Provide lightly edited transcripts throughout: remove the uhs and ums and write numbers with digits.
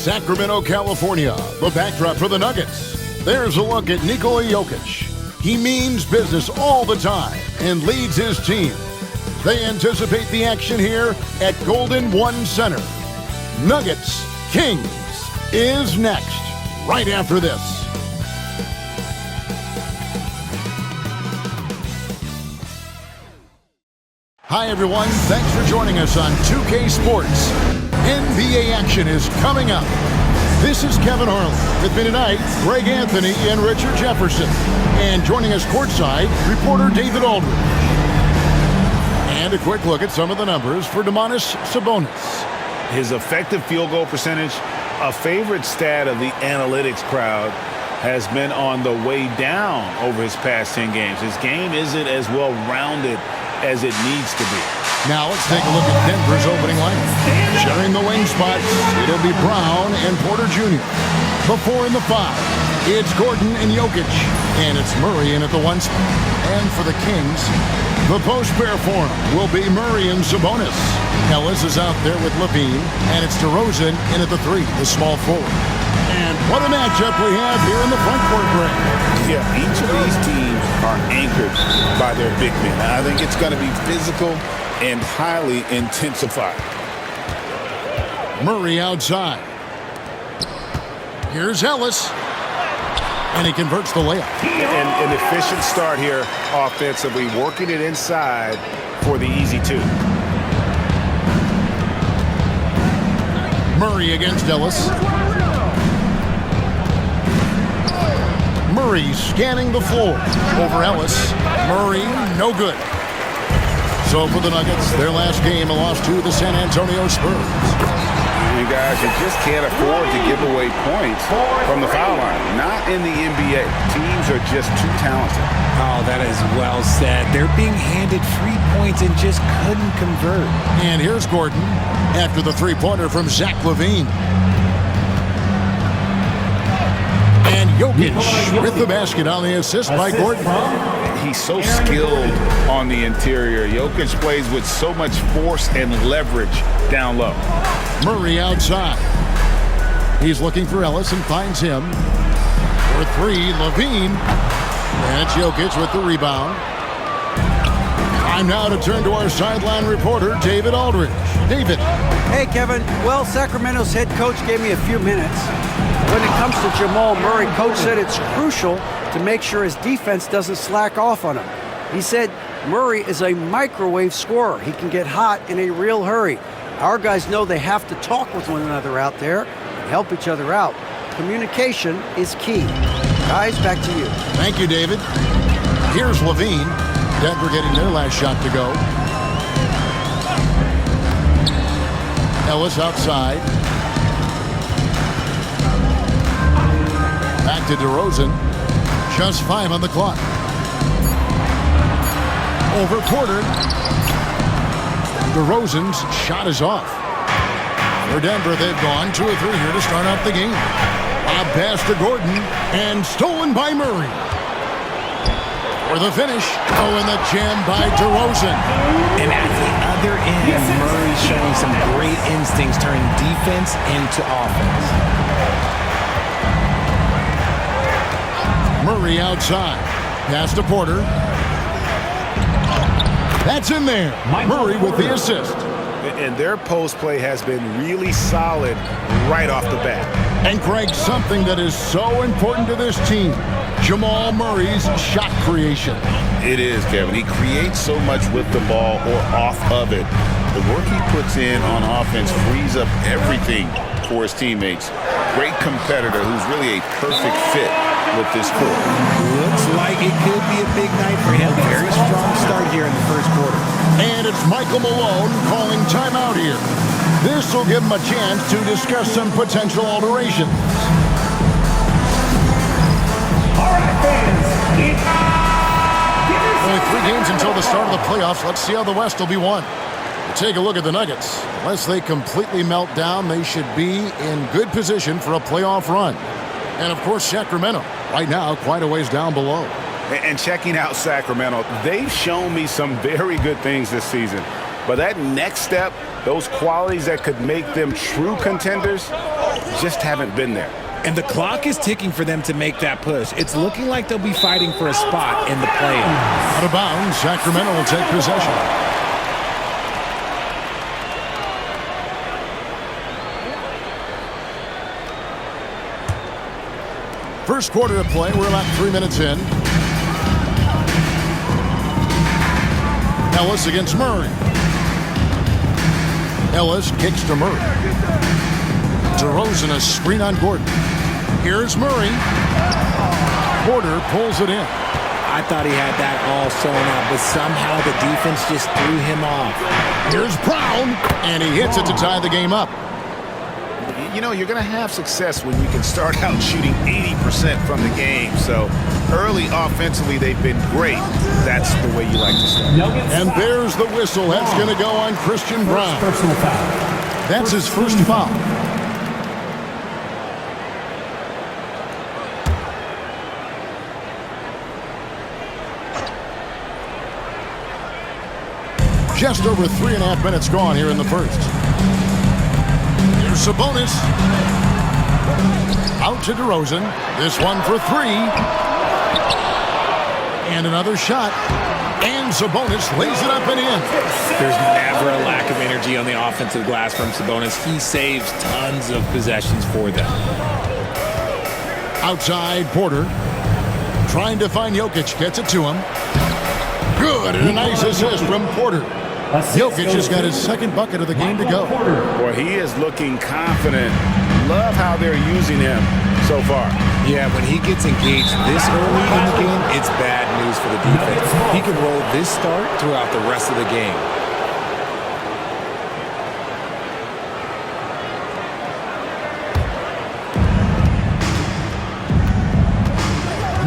Sacramento, California, the backdrop for the Nuggets. There's a look at Nikola Jokic. He means business all the time and leads his team. They anticipate the action here at Golden One Center. Nuggets Kings is next, right after this. Hi, everyone. Thanks for joining us on 2K Sports. NBA action is coming up. This is Kevin Harlan. With me tonight, Greg Anthony and Richard Jefferson. And joining us courtside, reporter David Aldridge. And a quick look at some of the numbers for Domantas Sabonis. His effective field goal percentage, a favorite stat of the analytics crowd, has been on the way down over his past 10 games. His game isn't as well-rounded as it needs to be. Now let's take a look at Denver's opening lineup. Sharing the wing spots, it'll be Brown and Porter Jr. The 4 and the 5, it's Gordon and Jokic. And it's Murray in at the 1 spot. And for the Kings, the post pair for him will be Murray and Sabonis. Ellis is out there with Levine, and it's DeRozan in at the 3, the small forward. And what a matchup we have here in the front court, Greg. Yeah, each of these teams are anchored by their big men. I think it's going to be physical and highly intensified. Murray outside. Here's Ellis. And he converts the layup. An efficient start here offensively, working it inside for the easy 2. Murray against Ellis. Murray scanning the floor. Over Ellis. Murray, no good. So for the Nuggets, their last game, a loss to the San Antonio Spurs. You guys, you just can't afford to give away points from the foul line. Not in the NBA. Teams are just too talented. Oh, that is well said. They're being handed free points and just couldn't convert. And here's Gordon after the three-pointer from Zach LaVine. And Jokic with the basket on the assist by Gordon. He's so skilled on the interior. Jokic plays with so much force and leverage down low. Murray outside. He's looking for Ellis and finds him. For 3, LaVine. And it's Jokic with the rebound. Time now to turn to our sideline reporter, David Aldridge. David. Hey, Kevin. Well, Sacramento's head coach gave me a few minutes. When it comes to Jamal Murray, coach said it's crucial to make sure his defense doesn't slack off on him. He said Murray is a microwave scorer. He can get hot in a real hurry. Our guys know they have to talk with one another out there and help each other out. Communication is key. Guys, back to you. Thank you, David. Here's LaVine. Denver getting their last shot to go. Ellis outside. Back to DeRozan. Just 5 on the clock. Over Porter. DeRozan's shot is off. For Denver, they've gone 2 or 3 here to start out the game. Lob pass to Gordon, and stolen by Murray. For the finish, and the jam by DeRozan. And at the other end, Murray showing some great instincts, turning defense into offense. Murray outside. Pass to Porter. That's in there. Murray with the assist. And their post play has been really solid right off the bat. And Greg, something that is so important to this team, Jamal Murray's shot creation. It is, Kevin. He creates so much with the ball or off of it. The work he puts in on offense frees up everything for his teammates. Great competitor who's really a perfect fit with this court. Looks like it could be a big night for him. Very strong start here in the first quarter. And it's Michael Malone calling timeout here. This will give him a chance to discuss some potential alterations. All right, fans. Only 3 games until the start of the playoffs. Let's see how the West will be won. Take a look at the Nuggets. Unless they completely melt down, they should be in good position for a playoff run. And, of course, Sacramento, right now, quite a ways down below. And checking out Sacramento, they've shown me some very good things this season. But that next step, those qualities that could make them true contenders, just haven't been there. And the clock is ticking for them to make that push. It's looking like they'll be fighting for a spot in the play-in. Out of bounds, Sacramento will take possession. First quarter of play, we're about 3 minutes in. Ellis against Murray. Ellis kicks to Murray. DeRozan a screen on Gordon. Here's Murray. Porter pulls it in. I thought he had that all sewn up, but somehow the defense just threw him off. Here's Brown, and he hits it to tie the game up. You know, you're going to have success when you can start out shooting 80% from the game. So early offensively, they've been great. That's the way you like to start. And there's the whistle. That's going to go on Christian Brown. Personal foul. That's his first foul. Just over 3.5 minutes gone here in the first. Here's Sabonis. Out to DeRozan. This one for three. And another shot. And Sabonis lays it up and in. There's never a lack of energy on the offensive glass from Sabonis. He saves tons of possessions for them. Outside, Porter. Trying to find Jokic. Gets it to him. Good, and a nice assist from Porter. Jokic has got his second bucket of the game to go. Boy, he is looking confident. Love how they're using him so far. Yeah, when he gets engaged this early in the game, it's bad news for the defense. He can roll this start throughout the rest of the game.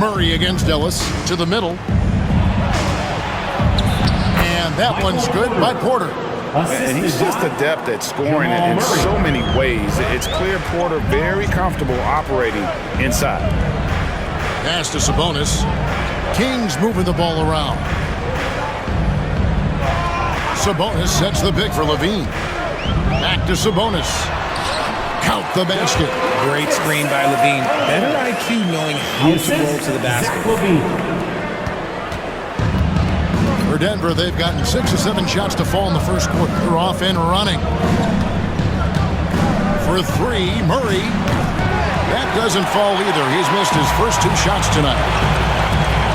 Murray against Ellis to the middle. And that one's good by Porter. And he's just adept at scoring it in so many ways. It's clear Porter very comfortable operating inside. Pass to Sabonis. Kings moving the ball around. Sabonis sets the pick for Levine. Back to Sabonis. Count the basket. Great screen by Levine. Better IQ knowing how to roll to the basket. For Denver, they've gotten 6 or 7 shots to fall in the first quarter. They're off and running. For three, Murray. That doesn't fall either. He's missed his first 2 shots tonight.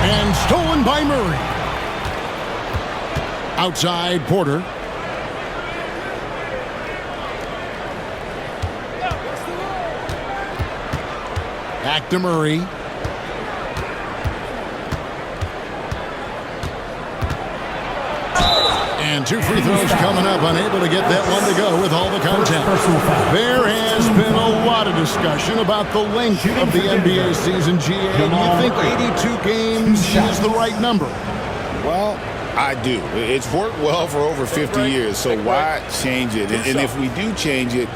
And stolen by Murray. Outside, Porter. Back to Murray. And 2 free throws coming up, unable to get that one to go with all the contact. There has been a lot of discussion about the length of the NBA season, GA. Do you think 82 games is the right number? Well, I do. It's worked well for over 50 years, so why change it? And if we do change it,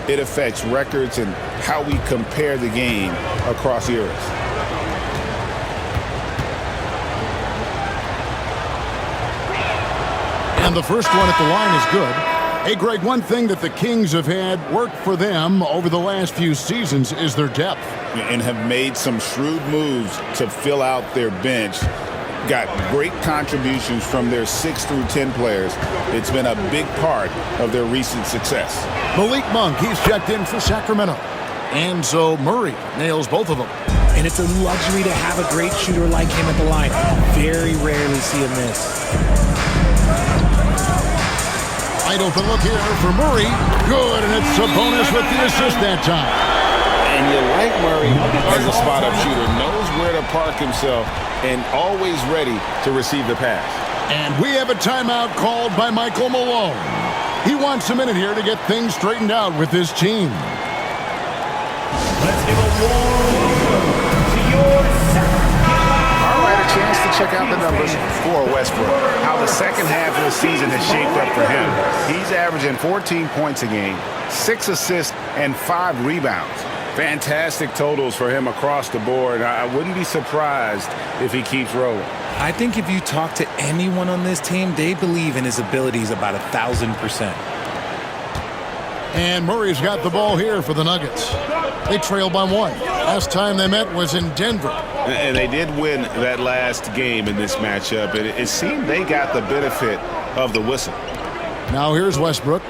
it affects records and how we compare the game across eras. And the first one at the line is good. Hey, Greg, one thing that the Kings have had work for them over the last few seasons is their depth. And have made some shrewd moves to fill out their bench. Got great contributions from their 6 through 10 players. It's been a big part of their recent success. Malik Monk, he's checked in for Sacramento. And so Murray nails both of them. And it's a luxury to have a great shooter like him at the line. Very rarely see a miss. Wide open look here for Murray. Good, and it's Sabonis with the assist that time. And you like Murray as a spot-up shooter. Knows where to park himself and always ready to receive the pass. And we have a timeout called by Michael Malone. He wants a minute here to get things straightened out with his team. Let's give a warm to your All right, a chance to check out the numbers for Westbrook. How the second half of the season has shaped up for him. He's averaging 14 points a game, 6 assists, and 5 rebounds. Fantastic totals for him across the board. I wouldn't be surprised if he keeps rolling. I think if you talk to anyone on this team, they believe in his abilities about 1,000%. And Murray's got the ball here for the Nuggets. They trail by 1. Last time they met was in Denver. And they did win that last game in this matchup. And it seemed they got the benefit of the whistle. Now here's Westbrook.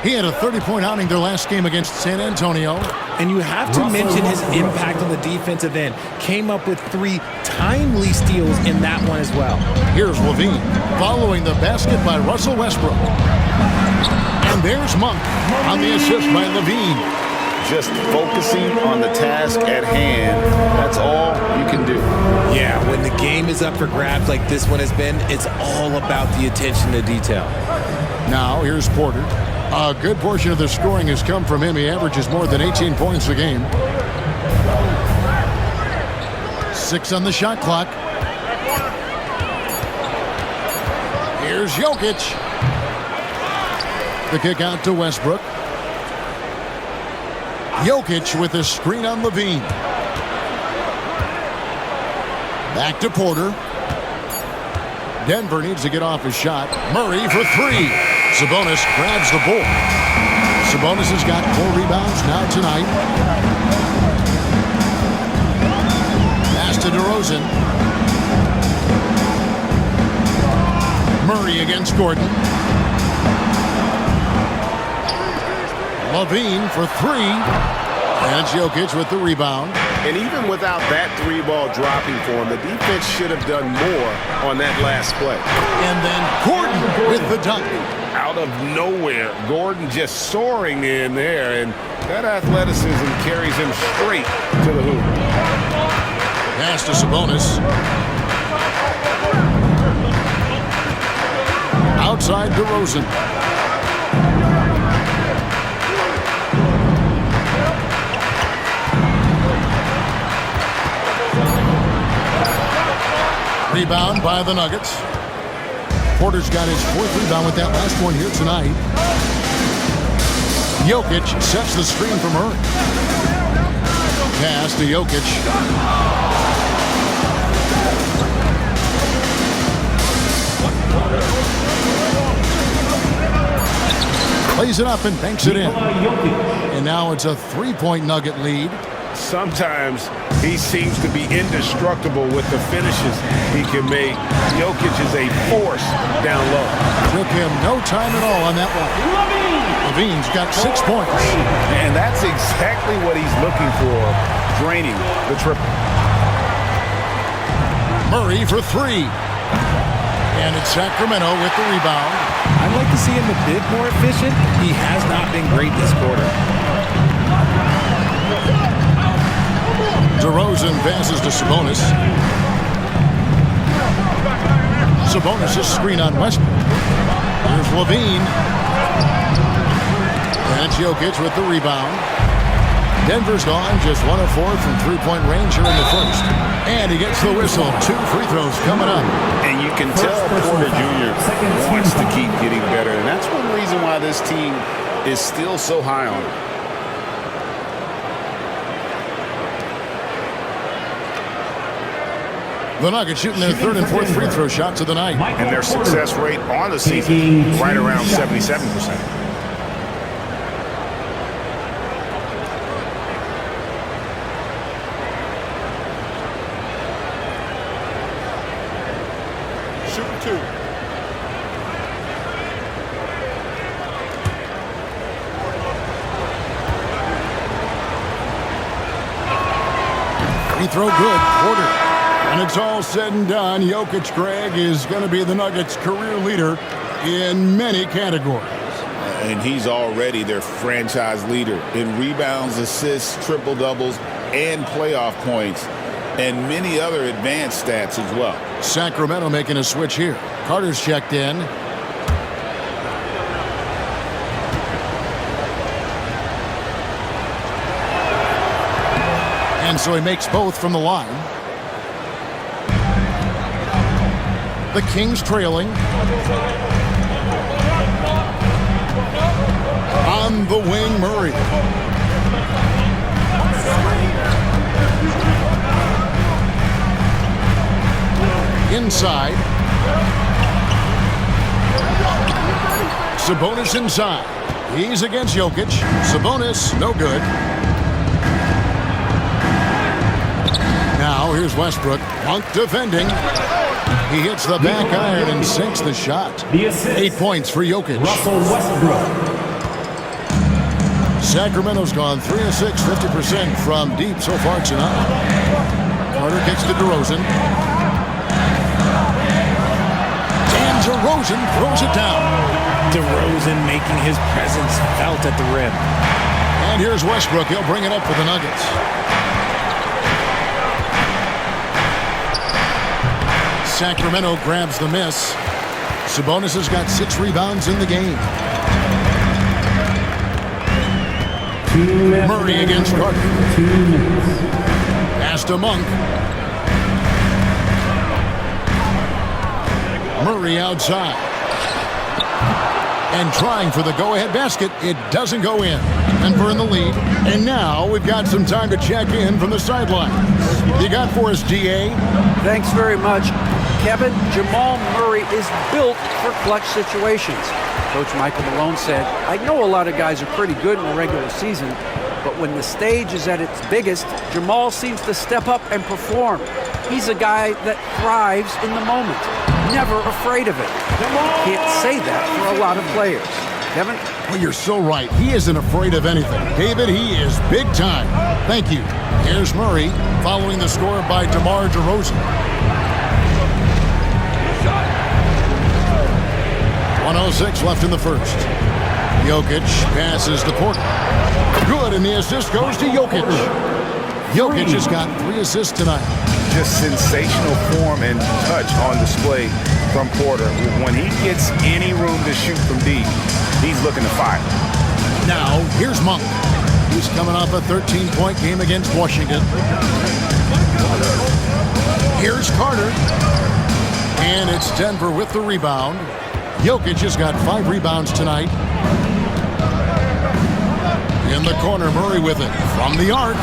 He had a 30-point outing their last game against San Antonio. And you have to mention his impact on the defensive end. Came up with 3 timely steals in that one as well. Here's Levine following the basket by Russell Westbrook. And there's Monk on the assist by Levine. Just focusing on the task at hand. That's all you can do. Yeah, when the game is up for grabs like this one has been, it's all about the attention to detail. Now here's Porter. A good portion of the scoring has come from him. He averages more than 18 points a game. 6 on the shot clock. Here's Jokic. The kick out to Westbrook. Jokic with a screen on Levine. Back to Porter. Denver needs to get off his shot. Murray for 3. Sabonis grabs the ball. Sabonis has got 4 rebounds now tonight. Pass to DeRozan. Murray against Gordon. Levine for 3. And Jokic with the rebound. And even without that 3-ball dropping for him, the defense should have done more on that last play. And then Gordon with the dunk. Out of nowhere, Gordon just soaring in there, and that athleticism carries him straight to the hoop. Pass to Sabonis. Outside DeRozan. Rebound by the Nuggets. Porter's got his 4th rebound with that last one here tonight. Jokic sets the screen for Murray. Pass to Jokic. Plays it up and banks it in. And now it's a 3-point Nugget lead. Sometimes he seems to be indestructible with the finishes he can make. Jokic is a force down low. Took him no time at all on that one. Levine's got 6 points. And that's exactly what he's looking for, draining the triple. Murray for 3. And it's Sacramento with the rebound. I'd like to see him a bit more efficient. He has not been great this quarter. DeRozan passes to Sabonis. Sabonis' screen on Westbrook. Here's Levine. And Jokic with the rebound. Denver's gone just 1 of 4 from 3-point range here in the first. And he gets the whistle. 2 free throws coming up. And you can tell Porter Jr. wants to keep getting better. And that's one reason why this team is still so high on him. The Nuggets shooting their 3rd and 4th free throw shots of the night. And their success rate on the season right around 77%. Shooting 2. Free throw good. Porter. And it's all said and done, Jokic, Greg, is going to be the Nuggets' career leader in many categories. And he's already their franchise leader in rebounds, assists, triple-doubles, and playoff points, and many other advanced stats as well. Sacramento making a switch here. Carter's checked in. And so he makes both from the line. The Kings trailing. On the wing, Murray. Inside. Sabonis inside. He's against Jokic. Sabonis, no good. Now here's Westbrook. Monk defending. He hits the back iron and sinks the shot. 8 points for Jokic. Russell Westbrook. Sacramento's gone 3 of 6, 50% from deep so far tonight. Carter kicks to DeRozan. And DeRozan throws it down. DeRozan making his presence felt at the rim. And here's Westbrook. He'll bring it up for the Nuggets. Sacramento grabs the miss. Sabonis has got 6 rebounds in the game. Murray against Carter. Pass to Monk. Murray outside. And trying for the go-ahead basket. It doesn't go in. Denver in the lead. And now we've got some time to check in from the sideline. You got for us, DA? Thanks very much. Kevin, Jamal Murray is built for clutch situations. Coach Michael Malone said, I know a lot of guys are pretty good in the regular season, but when the stage is at its biggest, Jamal seems to step up and perform. He's a guy that thrives in the moment, never afraid of it. Can't say that for a lot of players. Kevin? Well, you're so right. He isn't afraid of anything. David, he is big time. Thank you. Here's Murray following the score by DeMar DeRozan. 1:06 left in the first. Jokic passes to Porter. Good, and the assist goes to Jokic. Jokic has got 3 assists tonight. Just sensational form and touch on display from Porter. When he gets any room to shoot from deep, he's looking to fire. Now, here's Monk. He's coming off a 13-point game against Washington. Here's Carter. And it's Denver with the rebound. Jokic has got 5 rebounds tonight. In the corner, Murray with it from the arc.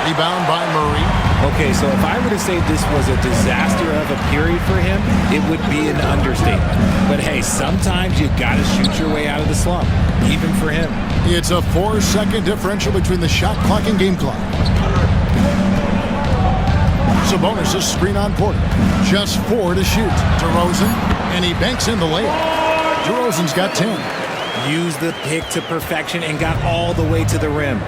Rebound by Murray. Okay, so if I were to say this was a disaster of a period for him, it would be an understatement. But hey, sometimes you got to shoot your way out of the slump, even for him. It's a 4-second differential between the shot clock and game clock. Sabonis a screen on Porter. Just 4 to shoot. DeRozan, and he banks in the layup. DeRozan's got 10. Used the pick to perfection and got all the way to the rim.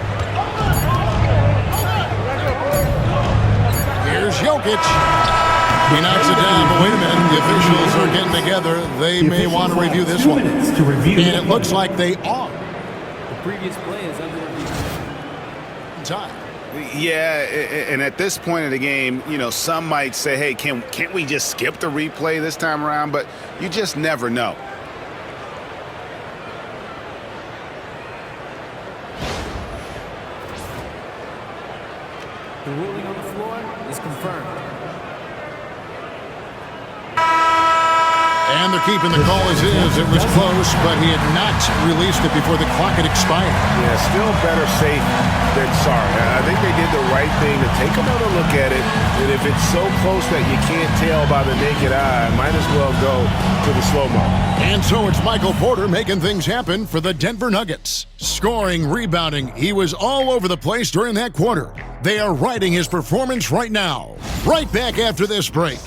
Here's Jokic. He knocks it down, but wait a minute. The officials are getting together. They may want to review this one. And it looks like they are. The previous play is under review. Time. Yeah, and at this point of the game, you know, some might say, hey, can't we just skip the replay this time around? But you just never know. The ruling on the floor is confirmed. And they're keeping the call as is. It was close, but he had not released it before the clock had expired. Yeah, still better safe than sorry. I think they did the right thing to take another look at it. And if it's so close that you can't tell by the naked eye, might as well go to the slow-mo. And so it's Michael Porter making things happen for the Denver Nuggets. Scoring, rebounding, he was all over the place during that quarter. They are riding his performance right now. Right back after this break.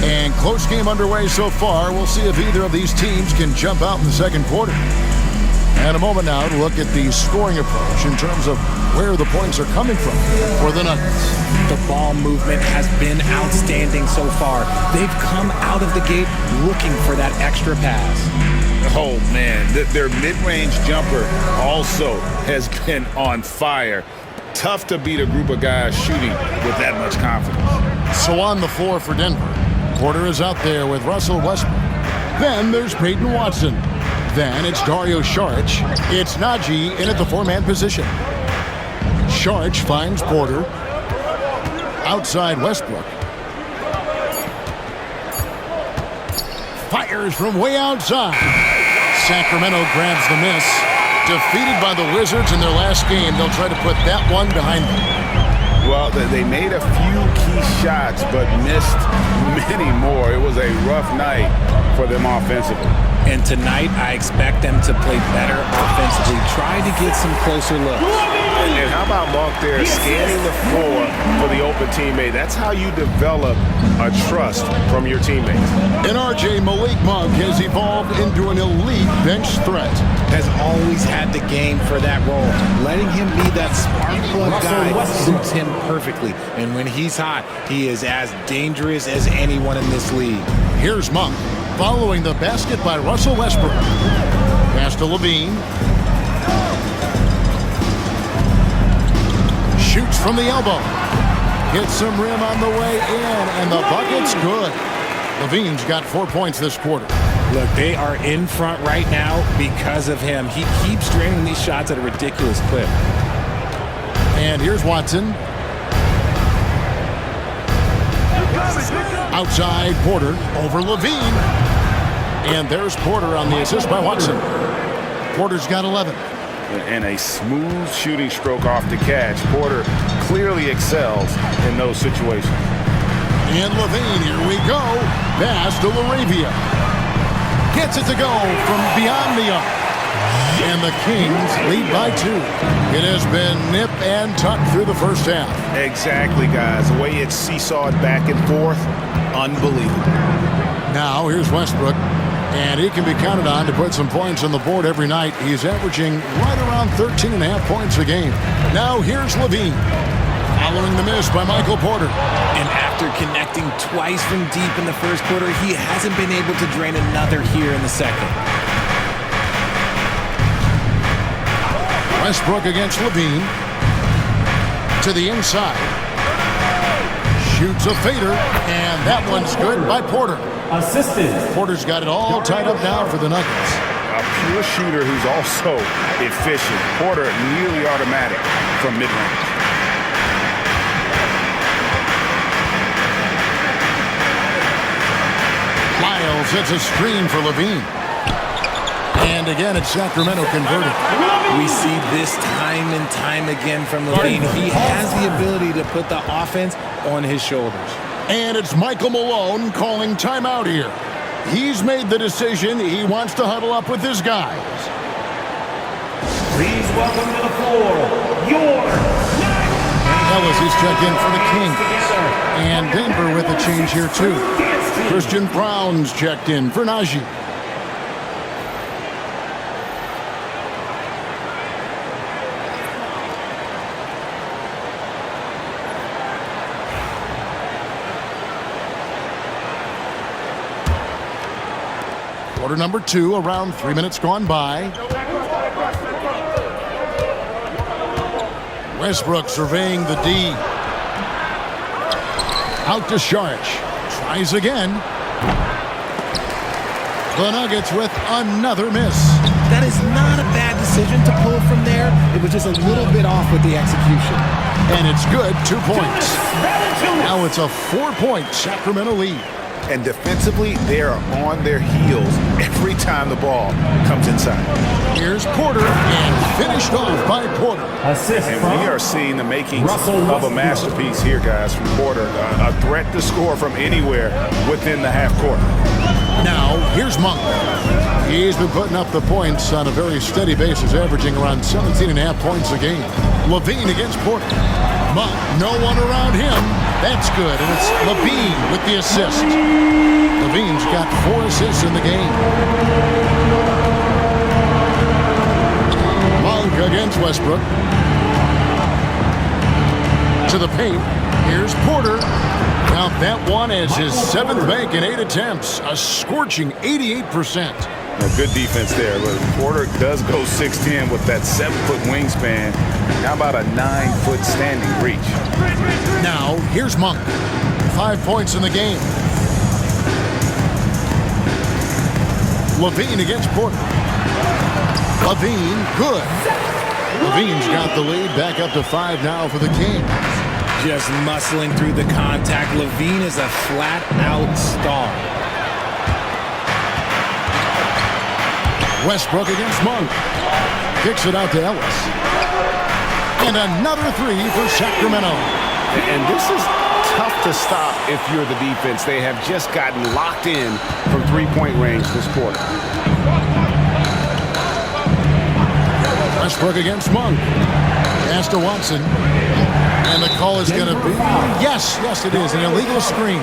And close game underway so far. We'll see if either of these teams can jump out in the second quarter. And a moment now to look at the scoring approach in terms of where the points are coming from for the Nuggets. The ball movement has been outstanding so far. They've come out of the gate looking for that extra pass. Oh, man, their mid-range jumper also has been on fire. Tough to beat a group of guys shooting with that much confidence. So on the floor for Denver, Porter is out there with Russell Westbrook. Then there's Peyton Watson. Then it's Dario Saric. It's Najee in at the 4-man position. Saric finds Porter. Outside Westbrook. Fires from way outside. Sacramento grabs the miss. Defeated by the Wizards in their last game, they'll try to put that one behind them. Well, they made a few key shots, but missed many more. It was a rough night for them offensively. And tonight, I expect them to play better offensively, try to get some closer looks. And how about Monk there scanning the floor for the open teammate? That's how you develop a trust from your teammates. And RJ, Malik Monk has evolved into an elite bench threat. Has always had the game for that role. Letting him be that spark plug guy suits him perfectly. And when he's hot, he is as dangerous as anyone in this league. Here's Monk following the basket by Russell Westbrook. Pass to Levine. Shoots from the elbow. Hits some rim on the way in, and the bucket's good. Levine's got 4 points this quarter. Look, they are in front right now because of him. He keeps draining these shots at a ridiculous clip. And here's Watson. Outside, Porter over Levine. And there's Porter on the assist by Watson. Porter's got 11. And a smooth shooting stroke off the catch. Porter clearly excels in those situations. And Levine, here we go. Pass to LaRavia. Gets it to go from beyond the arc. And the Kings lead by 2. It has been nip and tuck through the first half. Exactly, guys. The way it's seesawed back and forth, unbelievable. Now here's Westbrook. And he can be counted on to put some points on the board every night. He's averaging right around 13.5 points a game. Now here's Levine. Following the miss by Michael Porter. And after connecting twice from deep in the first quarter, he hasn't been able to drain another here in the second. Westbrook against Levine. To the inside. Shoots a fader. And that one's good by Porter. Assisted. Porter's got it all tied up now for the Nuggets. A pure shooter who's also efficient. Porter nearly automatic from mid-range. Lyles hits a screen for Levine. And again, it's Sacramento converted. We see this time and time again from Levine. He has the ability to put the offense on his shoulders. And it's Michael Malone calling timeout here. He's made the decision. He wants to huddle up with his guys. Please welcome to the floor, your Ellis is checked in for the Kings. And Denver with a change here too. Christian Brown's checked in for Najee. Quarter number 2, around 3 minutes gone by. Westbrook surveying the D. Out to Saric. Tries again. The Nuggets with another miss. That is not a bad decision to pull from there. It was just a little bit off with the execution. And it's good, 2 points. Now it's a 4-point Sacramento lead. And defensively, they are on their heels every time the ball comes inside. Here's Porter, and finished off by Porter. assist And from we are seeing the makings Russell of a Westbrook. masterpiece here, guys, from Porter. A threat to score from anywhere within the half court. Now, here's Monk. He's been putting up the points on a very steady basis, averaging around 17.5 points a game. Levine against Porter. Monk, no one around him. That's good, and it's Levine with the assist. Levine's got 4 assists in the game. Monk against Westbrook. To the paint. Here's Porter. Count that one as his 7th make in 8 attempts. A scorching 88%. Good defense there. But Porter does go 6'10" with that 7-foot wingspan. How about a 9-foot standing reach? Now, here's Monk. 5 points in the game. Levine against Porter. Levine, good. Levine's got the lead, back up to 5 now for the Kings. Just muscling through the contact. Levine is a flat-out star. Westbrook against Monk. Kicks it out to Ellis. And another 3 for Sacramento. And this is tough to stop if you're the defense. They have just gotten locked in from three-point range this quarter. Westbrook against Monk. Pass to Watson. And the call is going to be, yes, it is, an illegal screen.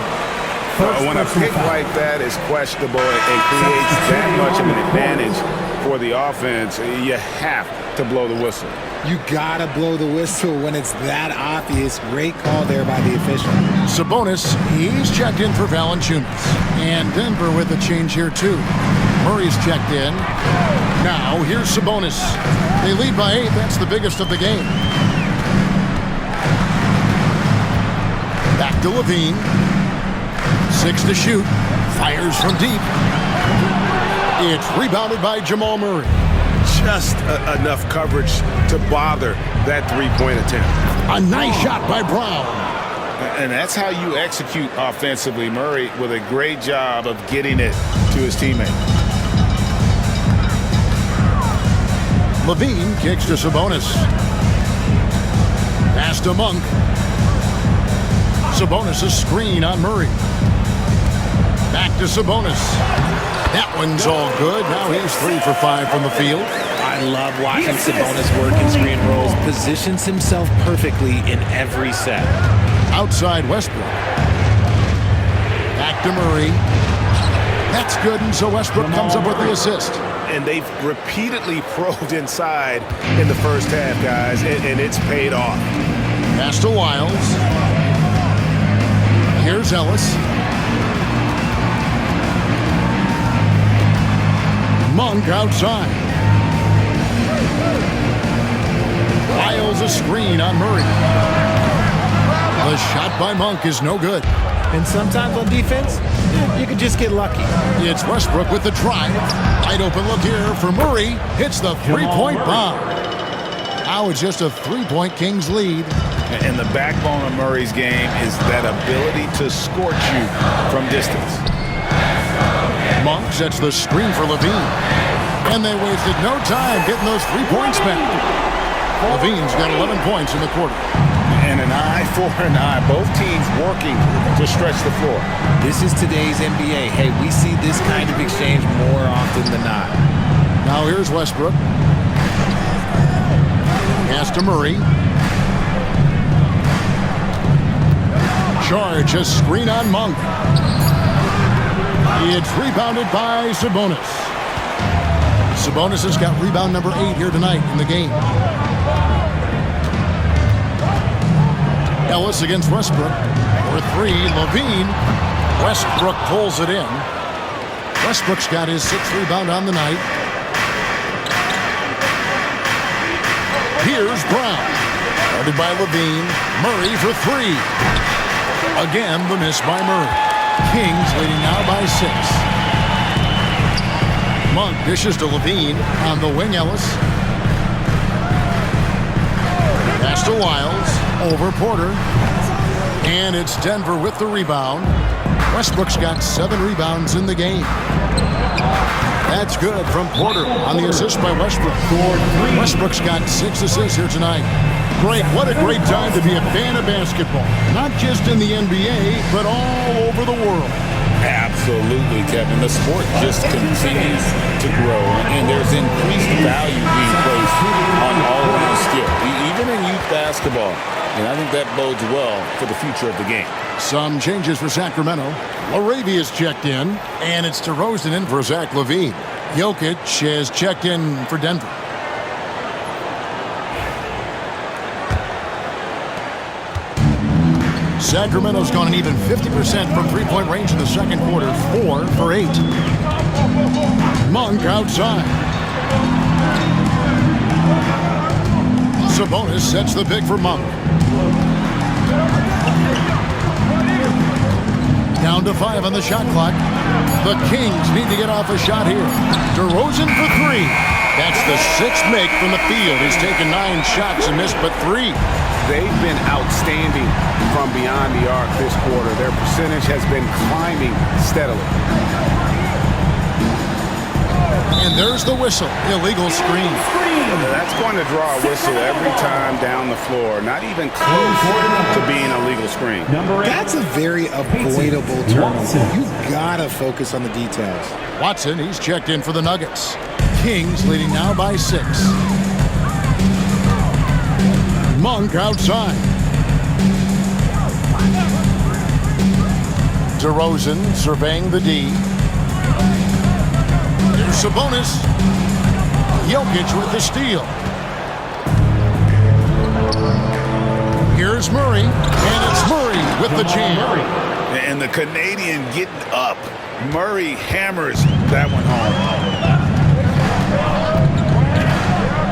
When a pick like that is questionable and creates that much of an advantage for the offense, you have to blow the whistle. You gotta blow the whistle when it's that obvious. Great call there by the official. Sabonis, he's checked in for Valanciunas. And Denver with a change here too. Murray's checked in. Now here's Sabonis. They lead by 8. That's the biggest of the game. Back to Levine. 6 to shoot. Fires from deep. It's rebounded by Jamal Murray. Just enough coverage to bother that three-point attempt. A nice shot by Brown. And that's how you execute offensively. Murray with a great job of getting it to his teammate. Levine kicks to Sabonis. Pass to Monk. Sabonis a screen on Murray. Back to Sabonis. That one's all good. Now he's 3 for 5 from the field. I love watching Sabonis work in screen rolls. Positions himself perfectly in every set. Outside Westbrook. Back to Murray. That's good, and so Westbrook comes up with the assist. And they've repeatedly probed inside in the first half, guys, and it's paid off. Pass to Wiles. Here's Ellis. Monk outside. Wiles a screen on Murray. The shot by Monk is no good. And sometimes on defense, you can just get lucky. It's Westbrook with the drive. Wide open look here for Murray. Hits the three-point bomb. Now it's just a three-point Kings lead. And the backbone of Murray's game is that ability to scorch you from distance. Monk sets the screen for Levine. And they wasted no time getting those 3 points back. Levine's got 11 points in the quarter. And an eye for an eye. Both teams working to stretch the floor. This is today's NBA. Hey, we see this kind of exchange more often than not. Now here's Westbrook. Pass to Murray. Charge a screen on Monk. It's rebounded by Sabonis. Sabonis has got rebound number 8 here tonight in the game. Ellis against Westbrook. For 3, Levine. Westbrook pulls it in. Westbrook's got his 6th rebound on the night. Here's Brown. Guarded by Levine. Murray for 3. Again, the miss by Murray. Kings leading now by 6. Monk dishes to Levine on the wing. Ellis. Pass to Wiles. Over Porter. And it's Denver with the rebound. Westbrook's got 7 rebounds in the game. That's good from Porter on the assist by Westbrook. Westbrook's got 6 assists here tonight. Great. What a great time to be a fan of basketball. Not just in the NBA, but all over the world. Absolutely, Kevin. The sport just continues to grow, and there's increased value being placed on all-around skill, even in youth basketball. And I think that bodes well for the future of the game. Some changes for Sacramento. Laravia's checked in, and it's DeRozan in for Zach LaVine. Jokic has checked in for Denver. Sacramento's gone an even 50% from three-point range in the second quarter. 4 for 8. Monk outside. Sabonis sets the pick for Monk. Down to 5 on the shot clock. The Kings need to get off a shot here. DeRozan for 3. That's the 6th make from the field. He's taken 9 shots and missed but 3. They've been outstanding from beyond the arc this quarter. Their percentage has been climbing steadily. And there's the whistle. Illegal screen. That's going to draw a whistle every time down the floor. Not even close to being a legal screen. That's a very avoidable turnover. You gotta focus on the details. Watson, he's checked in for the Nuggets. Kings leading now by 6. Monk outside. DeRozan surveying the D. Here's Sabonis. Jokic with the steal. Here's Murray, and it's Murray with the jam. And the Canadian getting up. Murray hammers that one home.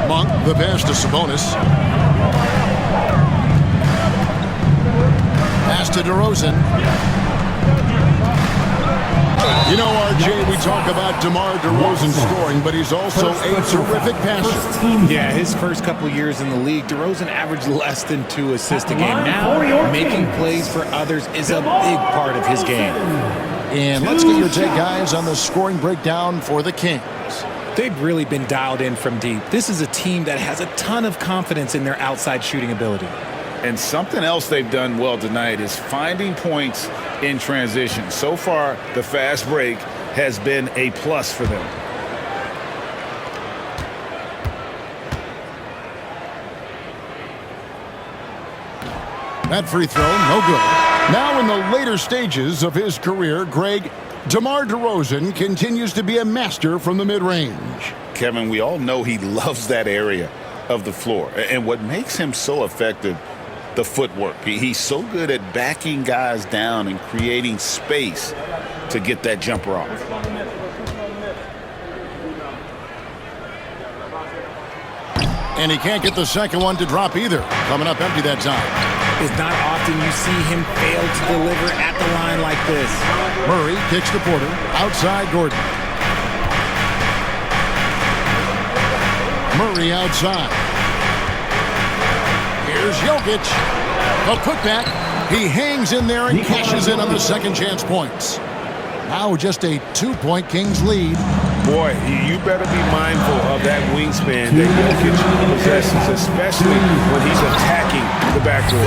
Monk, the pass to Sabonis. Pass to DeRozan. You know, RJ, we talk about DeMar DeRozan scoring, but he's also a terrific passer. Yeah, his first couple years in the league, DeRozan averaged less than 2 assists a game. Now, making plays for others is a big part of his game. And let's get your take, guys, on the scoring breakdown for the Kings. They've really been dialed in from deep. This is a team that has a ton of confidence in their outside shooting ability. And something else they've done well tonight is finding points in transition. So far, the fast break has been a plus for them. That free throw, no good. Now in the later stages of his career, Greg, DeMar DeRozan continues to be a master from the mid-range. Kevin, we all know he loves that area of the floor. And what makes him so effective, the footwork. He's so good at backing guys down and creating space to get that jumper off. And he can't get the second one to drop either. Coming up empty that time. It's not often you see him fail to deliver at the line like this. Murray kicks to Porter. Outside Gordon. Murray outside. Here's Jokic. A putback. He hangs in there and cashes in on the second chance points. Now just a 2-point Kings lead. Boy, you better be mindful of that wingspan that Jokic possesses, especially when he's attacking the backcourt.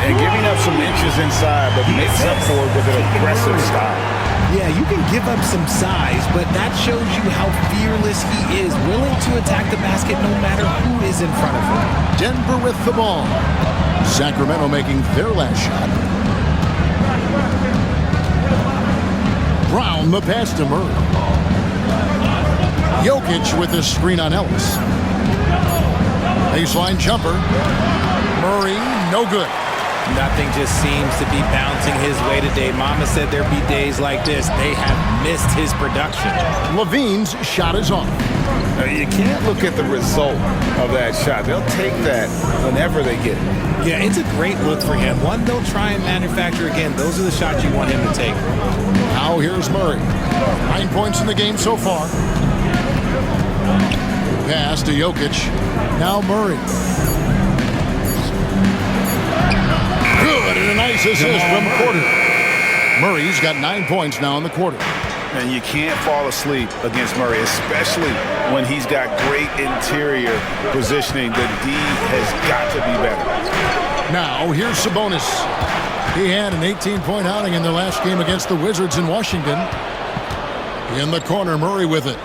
And giving up some inches inside, but makes up for it with an aggressive style. Yeah, you can give up some size, but that shows you how fearless he is, willing to attack the basket no matter who is in front of him. Denver with the ball. Sacramento making their last shot. Brown the pass to Murray. Jokic with the screen on Ellis. Baseline jumper. Murray, no good. Nothing just seems to be bouncing his way today. Mama said there'd be days like this. They have missed his production. Levine's shot is off. You can't look at the result of that shot. They'll take that whenever they get it. Yeah, it's a great look for him. One they'll try and manufacture again. Those are the shots you want him to take. Now here's Murray. 9 points in the game so far. Pass to Jokic. Now Murray. Good, and a nice assist from Porter. Murray's got 9 points now in the quarter. And you can't fall asleep against Murray, especially when he's got great interior positioning. The D has got to be better. Now, here's Sabonis. He had an 18-point outing in their last game against the Wizards in Washington. In the corner, Murray with it.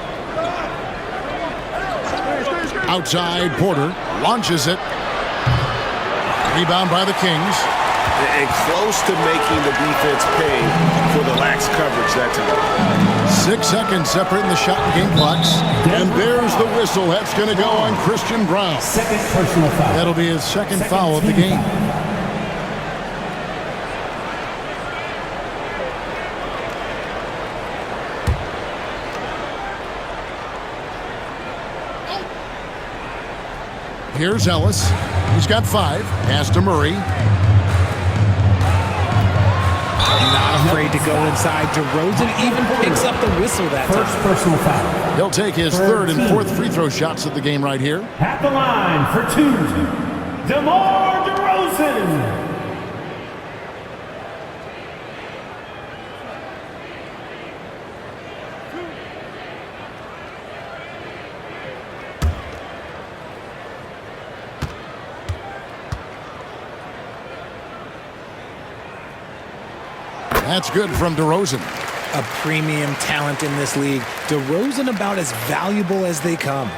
Outside, Porter launches it. Rebound by the Kings. And close to making the defense pay for the lax coverage that time. 6 seconds separating the shot and game clocks. And there's the whistle. That's going to go on Christian Brown. Second personal foul. That'll be his second foul of the game. Here's Ellis. He's got 5. Pass to Murray. Not afraid to go inside. DeRozan even picks up the whistle that time. First personal foul. He'll take his third and fourth free throw shots of the game right here. At the line for 2, DeMar DeRozan. That's good from DeRozan. A premium talent in this league. DeRozan about as valuable as they come.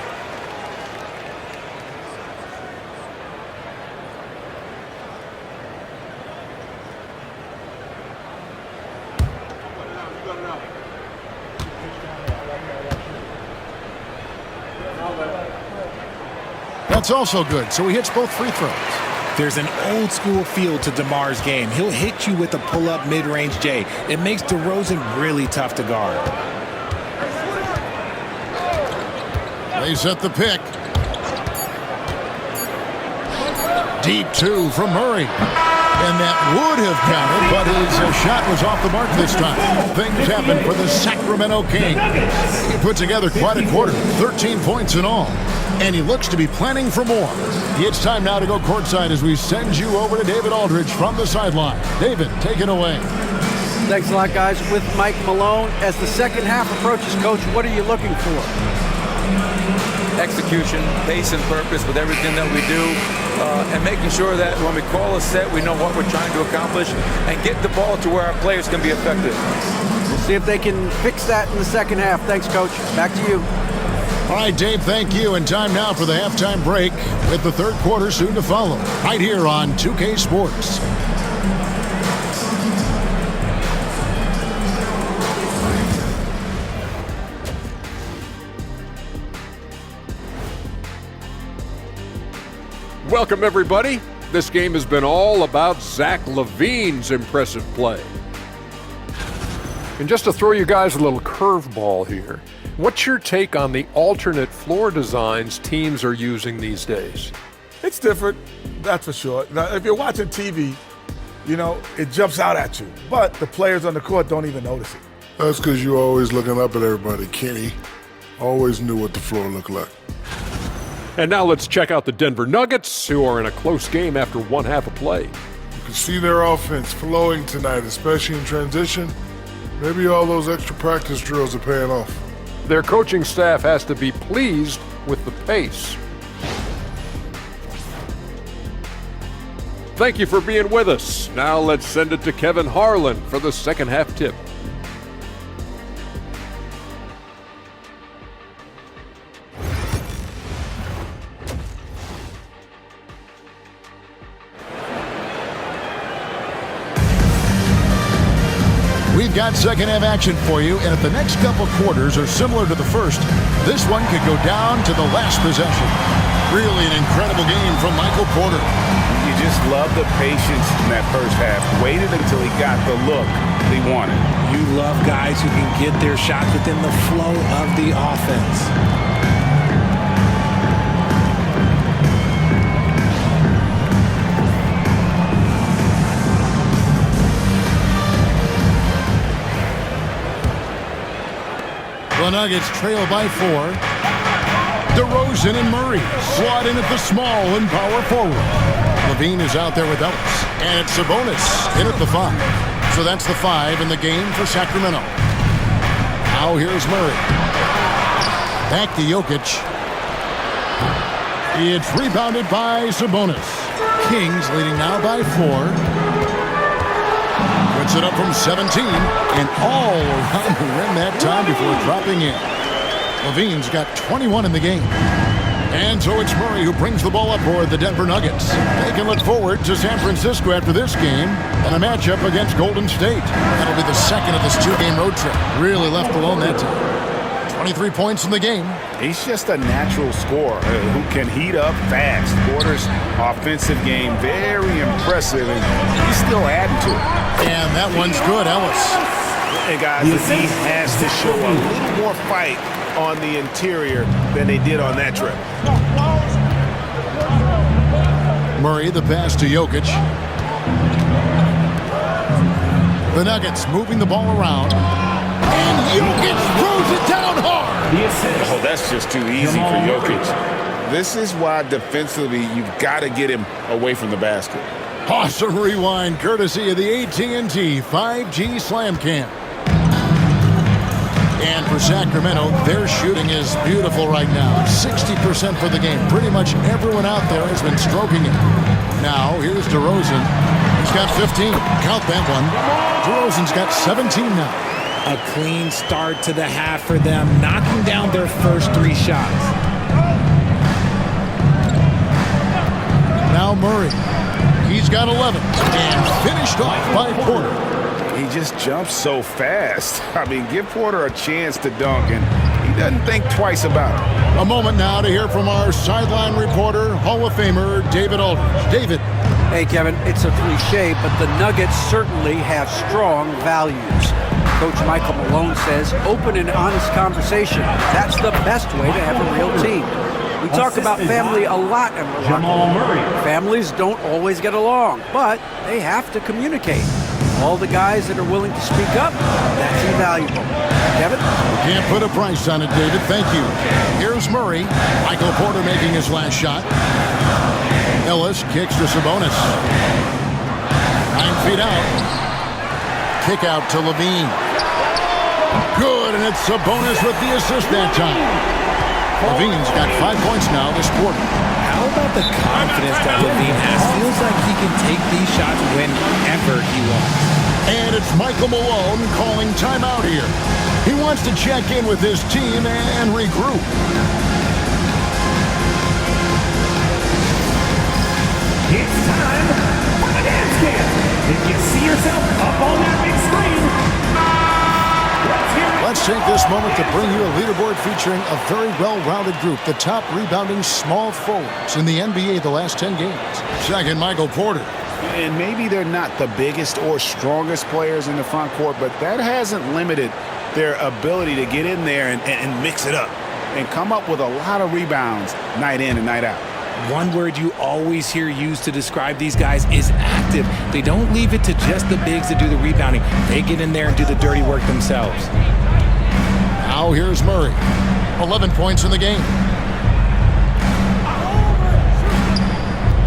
That's also good, so he hits both free throws. There's an old school feel to DeMar's game. He'll hit you with a pull-up mid-range J. It makes DeRozan really tough to guard. They set the pick. Deep two from Murray. And that would have counted, but his shot was off the mark this time. Things happen for the Sacramento Kings. He put together quite a quarter, 13 points in all. And he looks to be planning for more. It's time now to go courtside as we send you over to David Aldridge from the sideline. David, take it away. Thanks a lot, guys. With Mike Malone, as the second half approaches, Coach, what are you looking for? Execution, pace and purpose with everything that we do, and making sure that when we call a set, we know what we're trying to accomplish and get the ball to where our players can be effective. We'll see if they can fix that in the second half. Thanks, Coach. Back to you. All right, Dave, thank you. And time now for the halftime break with the third quarter soon to follow. Right here on 2K Sports. Welcome, everybody. This game has been all about Zach LaVine's impressive play. And just to throw you guys a little curveball here, what's your take on the alternate floor designs teams are using these days? It's different, that's for sure. Now, if you're watching TV, you know, it jumps out at you. But the players on the court don't even notice it. That's because you're always looking up at everybody, Kenny. Always knew what the floor looked like. And now let's check out the Denver Nuggets, who are in a close game after one half of play. You can see their offense flowing tonight, especially in transition. Maybe all those extra practice drills are paying off. Their coaching staff has to be pleased with the pace. Thank you for being with us. Now let's send it to Kevin Harlan for the second half tip. We've got second half action for you, and if the next couple quarters are similar to the first, this one could go down to the last possession. Really an incredible game from Michael Porter. You just love the patience in that first half. Waited until he got the look he wanted. You love guys who can get their shots within the flow of the offense. The Nuggets trail by 4. DeRozan and Murray slot in at the small and power forward. LaVine is out there with Ellis. And it's Sabonis in at the 5. So that's the 5 in the game for Sacramento. Now here's Murray. Back to Jokic. It's rebounded by Sabonis. Kings leading now by 4. Puts it up from 17 and all around the rim that time before dropping in. LaVine's got 21 in the game. And so it's Murray who brings the ball up for the Denver Nuggets. They can look forward to San Francisco after this game and a matchup against Golden State. That'll be the second of this two-game road trip. Really left alone that time. 23 points in the game. He's just a natural scorer who can heat up fast. Porter's offensive game, very impressive, and he's still adding to it. And that one's good, Ellis. And guys, the D has to show a little more fight on the interior than they did on that trip. Murray, the pass to Jokic. The Nuggets moving the ball around. And Jokic throws it down hard. Oh, that's just too easy for Jokic. This is why defensively you've got to get him away from the basket. Awesome rewind courtesy of the AT&T 5G Slam Cam. And for Sacramento, their shooting is beautiful right now. 60% for the game. Pretty much everyone out there has been stroking it. Now, here's DeRozan. Levin's got 15. Count that one. DeRozan's got 17 now. A clean start to the half for them, knocking down their first 3 shots. Now Murray. He's got 11. And finished off by Porter. He just jumps so fast. I mean, give Porter a chance to dunk, and he doesn't think twice about it. A moment now to hear from our sideline reporter, Hall of Famer David Aldridge. David. Hey, Kevin, it's a cliche, but the Nuggets certainly have strong values. Coach Michael Malone says open and honest conversation. That's the best way to have a real team. We talk about family a lot in Milwaukee. Families don't always get along, but they have to communicate. All the guys that are willing to speak up, that's invaluable. Kevin? Can't put a price on it, David. Thank you. Here's Murray. Michael Porter making his last shot. Ellis kicks to Sabonis. 9 feet out. Kick out to Levine. Good, and it's Sabonis with the assist that time. Levine's got 5 points now this quarter. How about the confidence that Levine has? Feels like he can take these shots whenever he wants. And it's Michael Malone calling timeout here. He wants to check in with his team and regroup. It's time for the dance camp. If you see yourself up on that big screen, let's hear it. Let's take this moment to bring you a leaderboard featuring a very well-rounded group, the top rebounding small forwards in the NBA the last 10 games. Second, Michael Porter. And maybe they're not the biggest or strongest players in the front court, but that hasn't limited their ability to get in there and mix it up and come up with a lot of rebounds night in and night out. One word you always hear used to describe these guys is active. They don't leave it to just the bigs to do the rebounding. They get in there and do the dirty work themselves. Now here's Murray. 11 points in the game.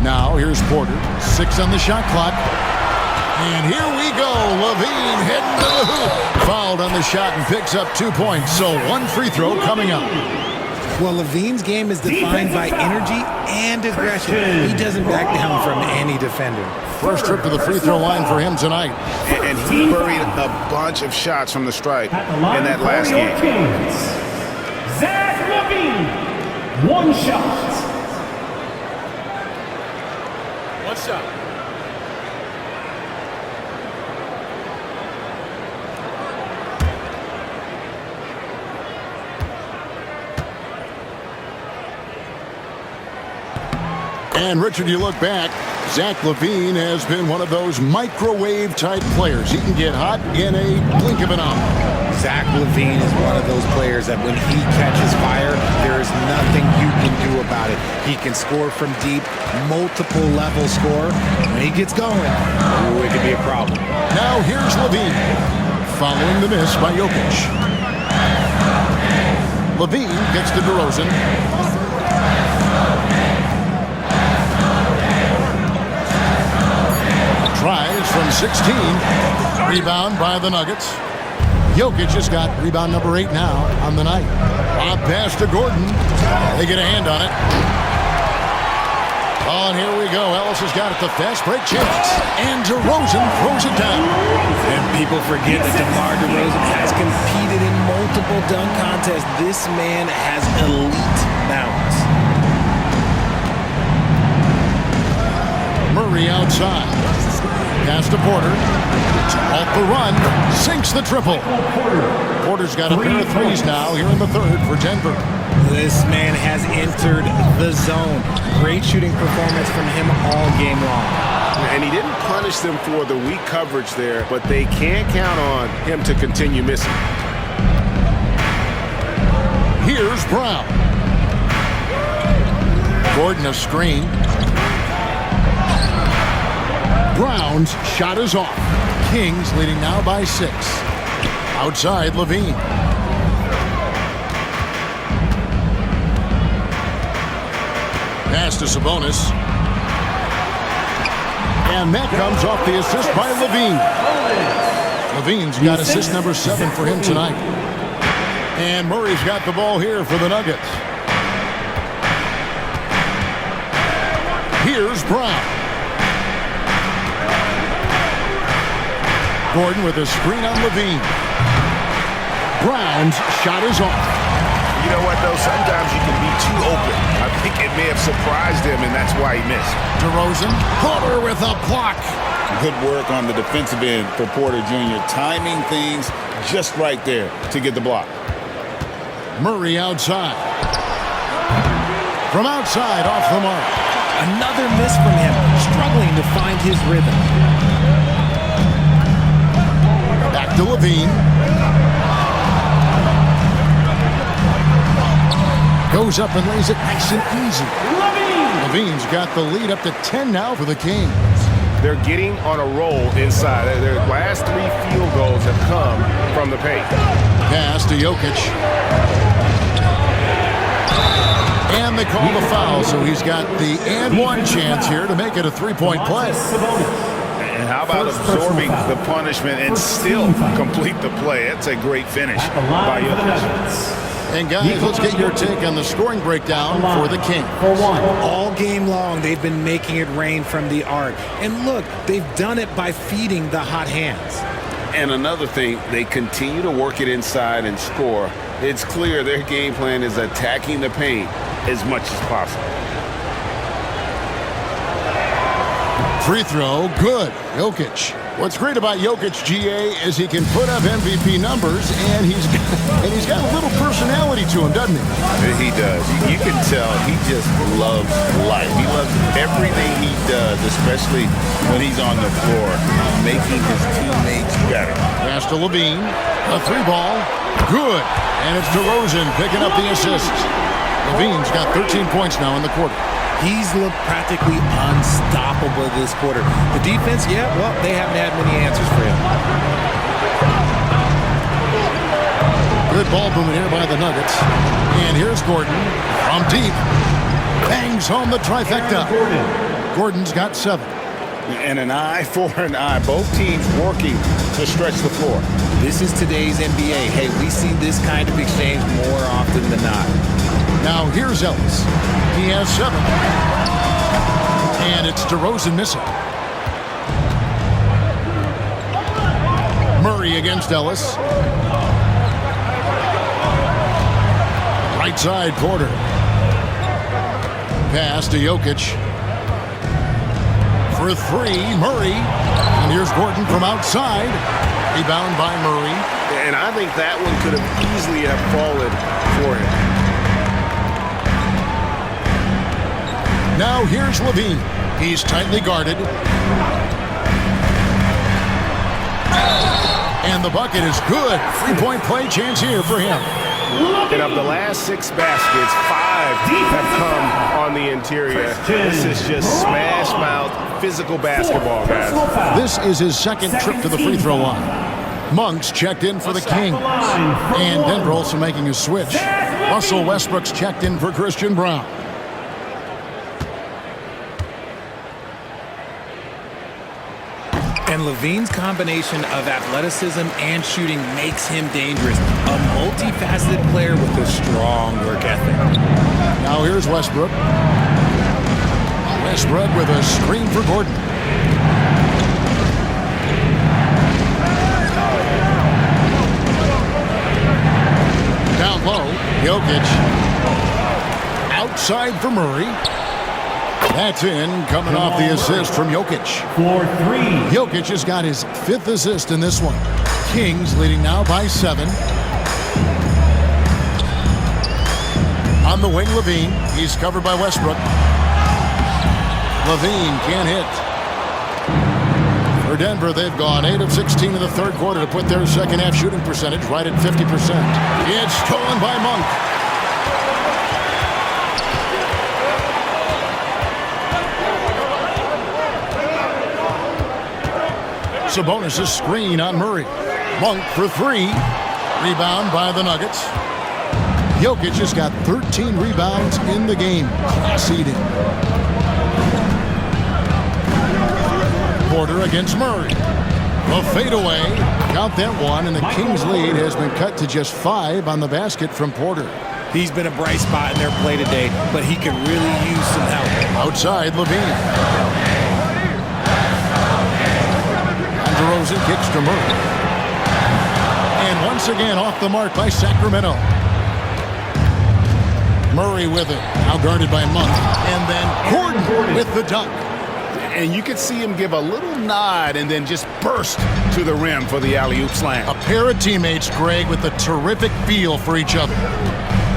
Now here's Porter. 6 on the shot clock. And here we go. Levine heading to the hoop. Fouled on the shot and picks up 2 points. So 1 free throw coming up. Well, Levine's game is defined by energy and aggression. He doesn't back down from any defender. First trip to the free throw line for him tonight. And he buried a bunch of shots from the stripe in that last game. Zach Levine, 1 shot. What's up? And Richard, you look back, Zach Levine has been one of those microwave-type players. He can get hot in a blink of an eye. Zach Levine is one of those players that when he catches fire, there is nothing you can do about it. He can score from deep, multiple level score. When he gets going, ooh, it could be a problem. Now here's Levine, following the miss by Jokic. Levine gets to DeRozan. Tries from 16. Rebound by the Nuggets. Jokic has got rebound number 8 now on the night. Lob pass to Gordon. They get a hand on it. Oh, and here we go. Ellis has got it. The fast break chance. And DeRozan throws it down. And people forget that DeMar DeRozan has competed in multiple dunk contests. This man has elite balance. Murray outside. Pass to Porter. Off the run. Sinks the triple. Porter's got a pair of threes now here in the third for Denver. This man has entered the zone. Great shooting performance from him all game long. And he didn't punish them for the weak coverage there, but they can't count on him to continue missing. Here's Brown. Gordon a screen. Brown's shot is off. Kings leading now by 6. Outside, Levine. Pass to Sabonis. And that comes off the assist by Levine. Levine's got assist number 7 for him tonight. And Murray's got the ball here for the Nuggets. Here's Brown. Gordon with a screen on Levine. Brown's shot is off. You know what, though? Sometimes you can be too open. I think it may have surprised him, and that's why he missed. DeRozan, Porter with a block. Good work on the defensive end for Porter Jr. Timing things just right there to get the block. Murray outside. From outside, off the mark. Another miss from him, struggling to find his rhythm. Back to Levine. Goes up and lays it nice and easy. Levine's got the lead up to 10 now for the Kings. They're getting on a roll inside. Their last 3 field goals have come from the paint. Pass to Jokic. And they call the foul, so he's got the and one chance here to make it a 3-point play. And how about absorbing the punishment and still complete the play? That's a great finish by Jokic. And guys, let's get your take on the scoring breakdown for the Kings. All game long, they've been making it rain from the arc. And look, they've done it by feeding the hot hands. And another thing, they continue to work it inside and score. It's clear their game plan is attacking the paint as much as possible. Free throw, good. Jokic. What's great about Jokic, GA, is he can put up MVP numbers, and he's got a little personality to him, doesn't he? He does. You can tell he just loves life. He loves everything he does, especially when he's on the floor, making his teammates better. Pass to Levine. A 3-ball. Good. And it's DeRozan picking up the assist. Levine's got 13 points now in the quarter. He's looked practically unstoppable this quarter. The defense, yeah, well, they haven't had many answers for him. Good ball movement here by the Nuggets. And here's Gordon from deep. Bangs home the trifecta. Gordon's got 7. And an eye for an eye. Both teams working to stretch the floor. This is today's NBA. Hey, we see this kind of exchange more often than not. Now here's Ellis. He has 7. And it's DeRozan missing. Murray against Ellis. Right side, Porter. Pass to Jokic. For 3, Murray. And here's Gordon from outside. Rebound by Murray. And I think that one could have easily have fallen for him. Now here's Levine. He's tightly guarded. And the bucket is good. 3-point play chance here for him. And of the last 6 baskets, 5 have come on the interior. This is just smash mouth physical basketball, guys. This is his second trip to the free throw line. Monk's checked in for the Kings. And Denver also making a switch. Russell Westbrook's checked in for Christian Brown. And Levine's combination of athleticism and shooting makes him dangerous. A multifaceted player with a strong work ethic. Now here's Westbrook. Westbrook with a screen for Gordon. Down low, Jokic. Outside for Murray. That's in, coming off the assist from Jokic. For 3. Jokic has got his 5th assist in this one. Kings leading now by 7. On the wing, Levine. He's covered by Westbrook. Levine can't hit. For Denver, they've gone 8 of 16 in the third quarter to put their second half shooting percentage right at 50%. It's stolen by Monk. Sabonis' screen on Murray. Monk for 3. Rebound by the Nuggets. Jokic has got 13 rebounds in the game. Class eating. Porter against Murray. A fadeaway. Count that one, and the Kings' lead has been cut to just 5 on the basket from Porter. He's been a bright spot in their play today, but he could really use some help. Outside, Levine. DeRozan kicks to Murray. And once again off the mark by Sacramento. Murray with it, now guarded by Monk. And then Gordon with the dunk. And you could see him give a little nod and then just burst to the rim for the alley-oop slam. A pair of teammates, Greg, with a terrific feel for each other.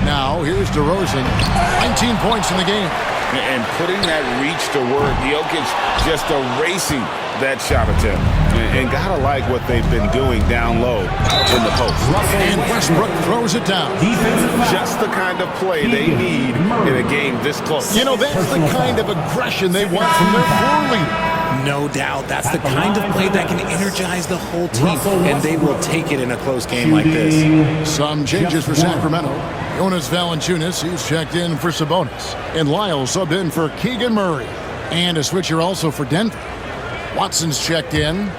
Now, here's DeRozan, 19 points in the game. And putting that reach to work, Jokic just erasing that shot attempt. And gotta like what they've been doing down low in the post. And Westbrook throws it down. Just the kind of play they need in a game this close. You know, that's the kind of aggression they want from their floor leader. No doubt. That's the kind of play that can energize the whole team, and they will take it in a close game like this. Some changes for Sacramento. Jonas Valanciunas, he's checked in for Sabonis. And Lyle subbed in for Keegan Murray. And a switcher also for Denver. Watson's checked in.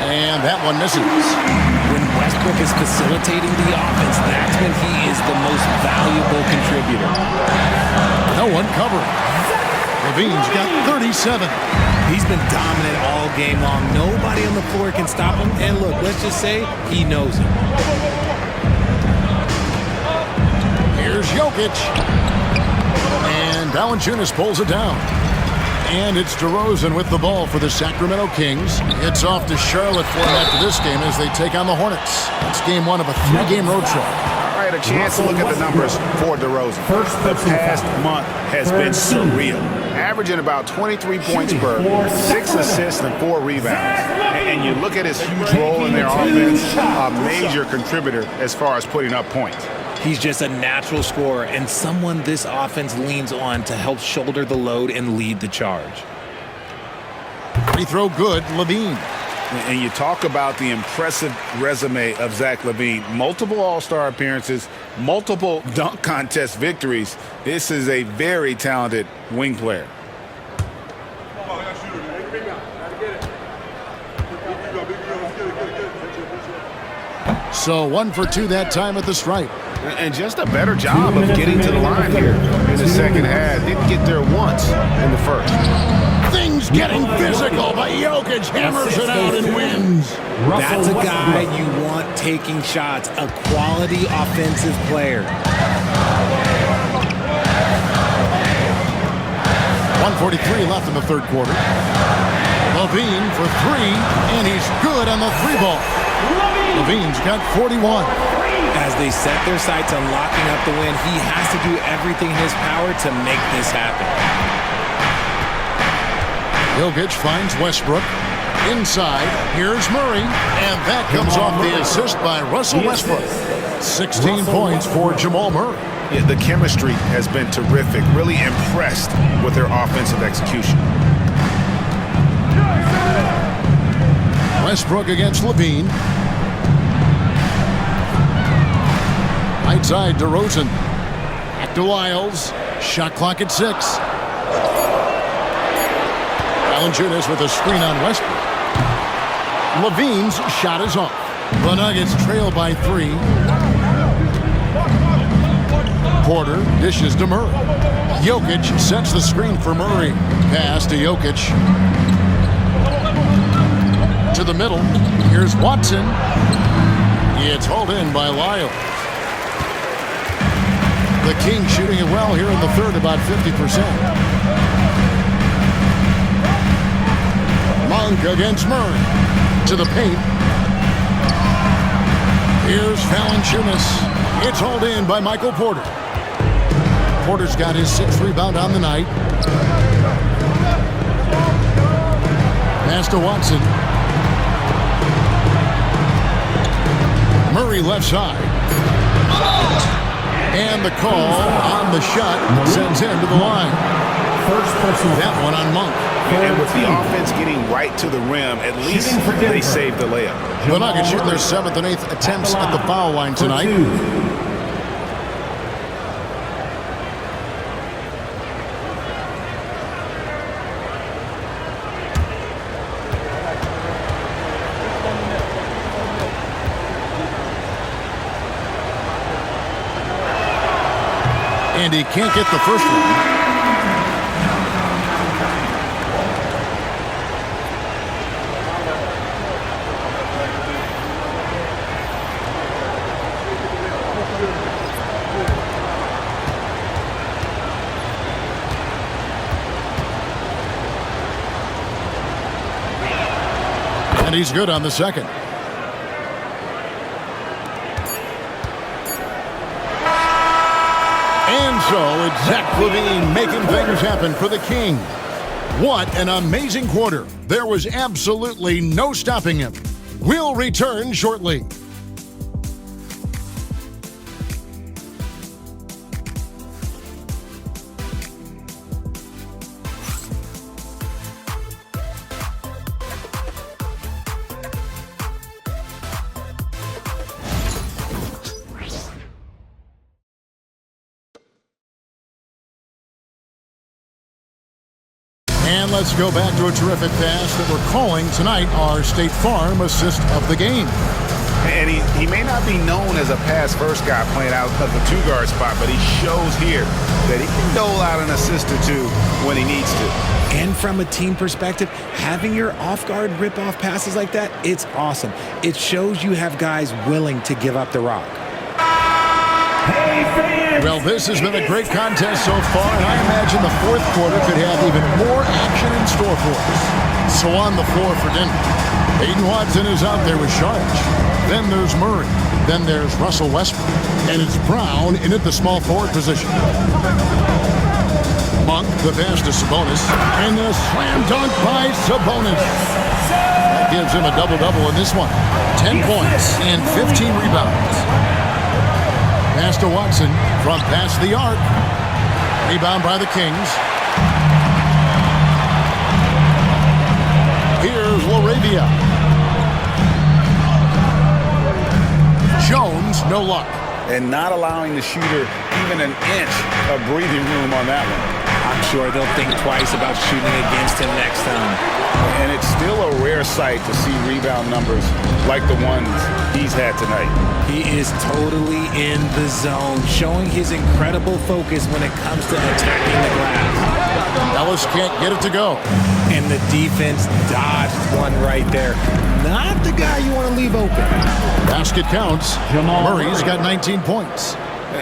And that one misses. When Westbrook is facilitating the offense, that's when he is the most valuable contributor. No one covering. Levine's got 37. He's been dominant all game long. Nobody on the floor can stop him. And look, let's just say he knows it. Here's Jokic. And Valanciunas pulls it down. And it's DeRozan with the ball for the Sacramento Kings. It's off to Charlotte for them after this game as they take on the Hornets. It's game one of a 3-game road trip. All right, a chance to look at the numbers for DeRozan. The past month has been surreal. Averaging about 23 points per, 6 assists and 4 rebounds. And you look at his huge role in their offense, a major contributor as far as putting up points. He's just a natural scorer and someone this offense leans on to help shoulder the load and lead the charge. Free throw good, Levine. And you talk about the impressive resume of Zach LaVine. Multiple All-Star appearances, multiple dunk contest victories. This is a very talented wing player. So 1 for 2 that time at the stripe. And just a better job of getting to the line here in the second half. Didn't get there once in the first. Things getting physical, but Jokic hammers it out and wins. That's a guy you want taking shots, a quality offensive player. 1:43 left in the third quarter. Levine for 3, and he's good on the 3-ball. Levine's got 41. As they set their sights on locking up the win, he has to do everything in his power to make this happen. Jokic finds Westbrook. Inside, here's Murray, and that comes off the assist by Russell Westbrook. 16 points for Jamal Murray. Yeah, the chemistry has been terrific. Really impressed with their offensive execution. Westbrook against Levine. Right side, DeRozan. Back to Wiles. Shot clock at 6. Valanciunas with a screen on Westbrook. Levine's shot is off. The Nuggets trail by 3. Porter dishes to Murray. Jokic sets the screen for Murray. Pass to Jokic. To the middle. Here's Watson. It's hauled in by Lyle. The Kings shooting it well here in the third, about 50%. Monk against Murray. To the paint. Here's Valanciunas. It's hauled in by Michael Porter. Porter's got his 6th rebound on the night. Pass to Watson. Murray left side. And the call on the shot sends him to the line. That one on Monk. And with the offense getting right to the rim, at least they saved the layup. The Nuggets shooting their 7th and 8th attempts at the foul line tonight. And he can't get the first one. And he's good on the second. And so it's Zach Levine making things happen for the King. What an amazing quarter. There was absolutely no stopping him. We'll return shortly. And let's go back to a terrific pass that we're calling tonight our State Farm assist of the game. And he may not be known as a pass-first guy playing out of the two-guard spot, but he shows here that he can dole out an assist or two when he needs to. And from a team perspective, having your off-guard rip-off passes like that, it's awesome. It shows you have guys willing to give up the rock. Well, this has been a great contest so far, and I imagine the fourth quarter could have even more action in store for us. So on the floor for Denver, Aiden Watson is out there with Sharge. Then there's Murray. Then there's Russell Westbrook. And it's Brown in at the small forward position. Monk, the pass to Sabonis. And the slam dunk by Sabonis. That gives him a double-double in this one. 10 points and 15 rebounds. Pass to Watson from past the arc. Rebound by the Kings. Here's LaRavia. Jones, no luck. And not allowing the shooter even an inch of breathing room on that one. I'm sure they'll think twice about shooting against him next time. And it's still a rare sight to see rebound numbers like the ones he's had tonight. He is totally in the zone, showing his incredible focus when it comes to attacking the glass. Ellis can't get it to go. And the defense dodged one right there. Not the guy you want to leave open. Basket counts. Murray's got 19 points.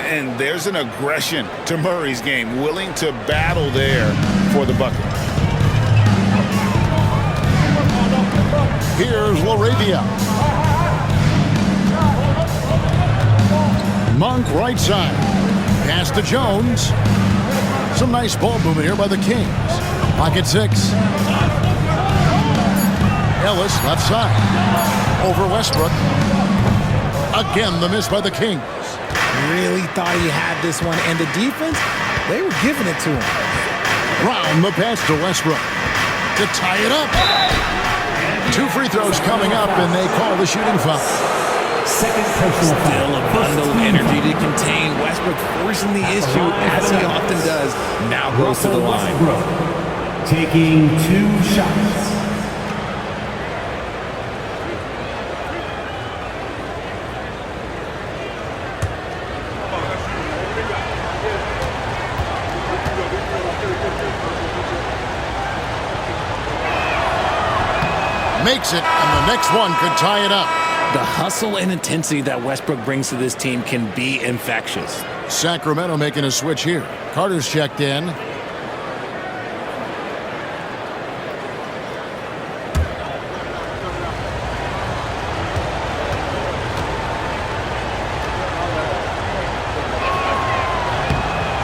And there's an aggression to Murray's game, willing to battle there for the bucket. Here's LaRavia. Monk right side. Pass to Jones. Some nice ball movement here by the Kings. Pocket 6. Ellis left side. Over Westbrook. Again, the miss by the Kings. Really thought he had this one, and the defense, they were giving it to him. Brown, the pass to Westbrook to tie it up. 2 free throws coming up, and they call the shooting foul. Second personal foul. Still a bundle of energy to contain. Westbrook forcing the issue, as he often does. Now goes to the line. Taking 2 shots. Makes it, and the next one could tie it up. The hustle and intensity that Westbrook brings to this team can be infectious. Sacramento making a switch here. Carter's checked in.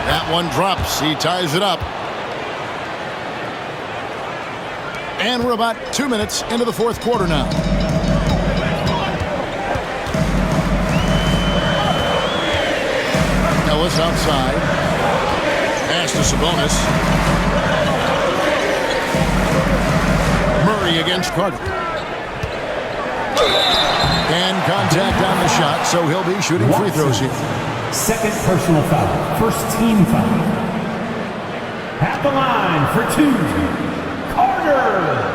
That one drops. He ties it up. And we're about 2 minutes into the fourth quarter now. Ellis outside. Pass to Sabonis. Murray against Carter. And contact on the shot, so he'll be shooting free throws here. Second personal foul. First team foul. At the line for 2. Carter.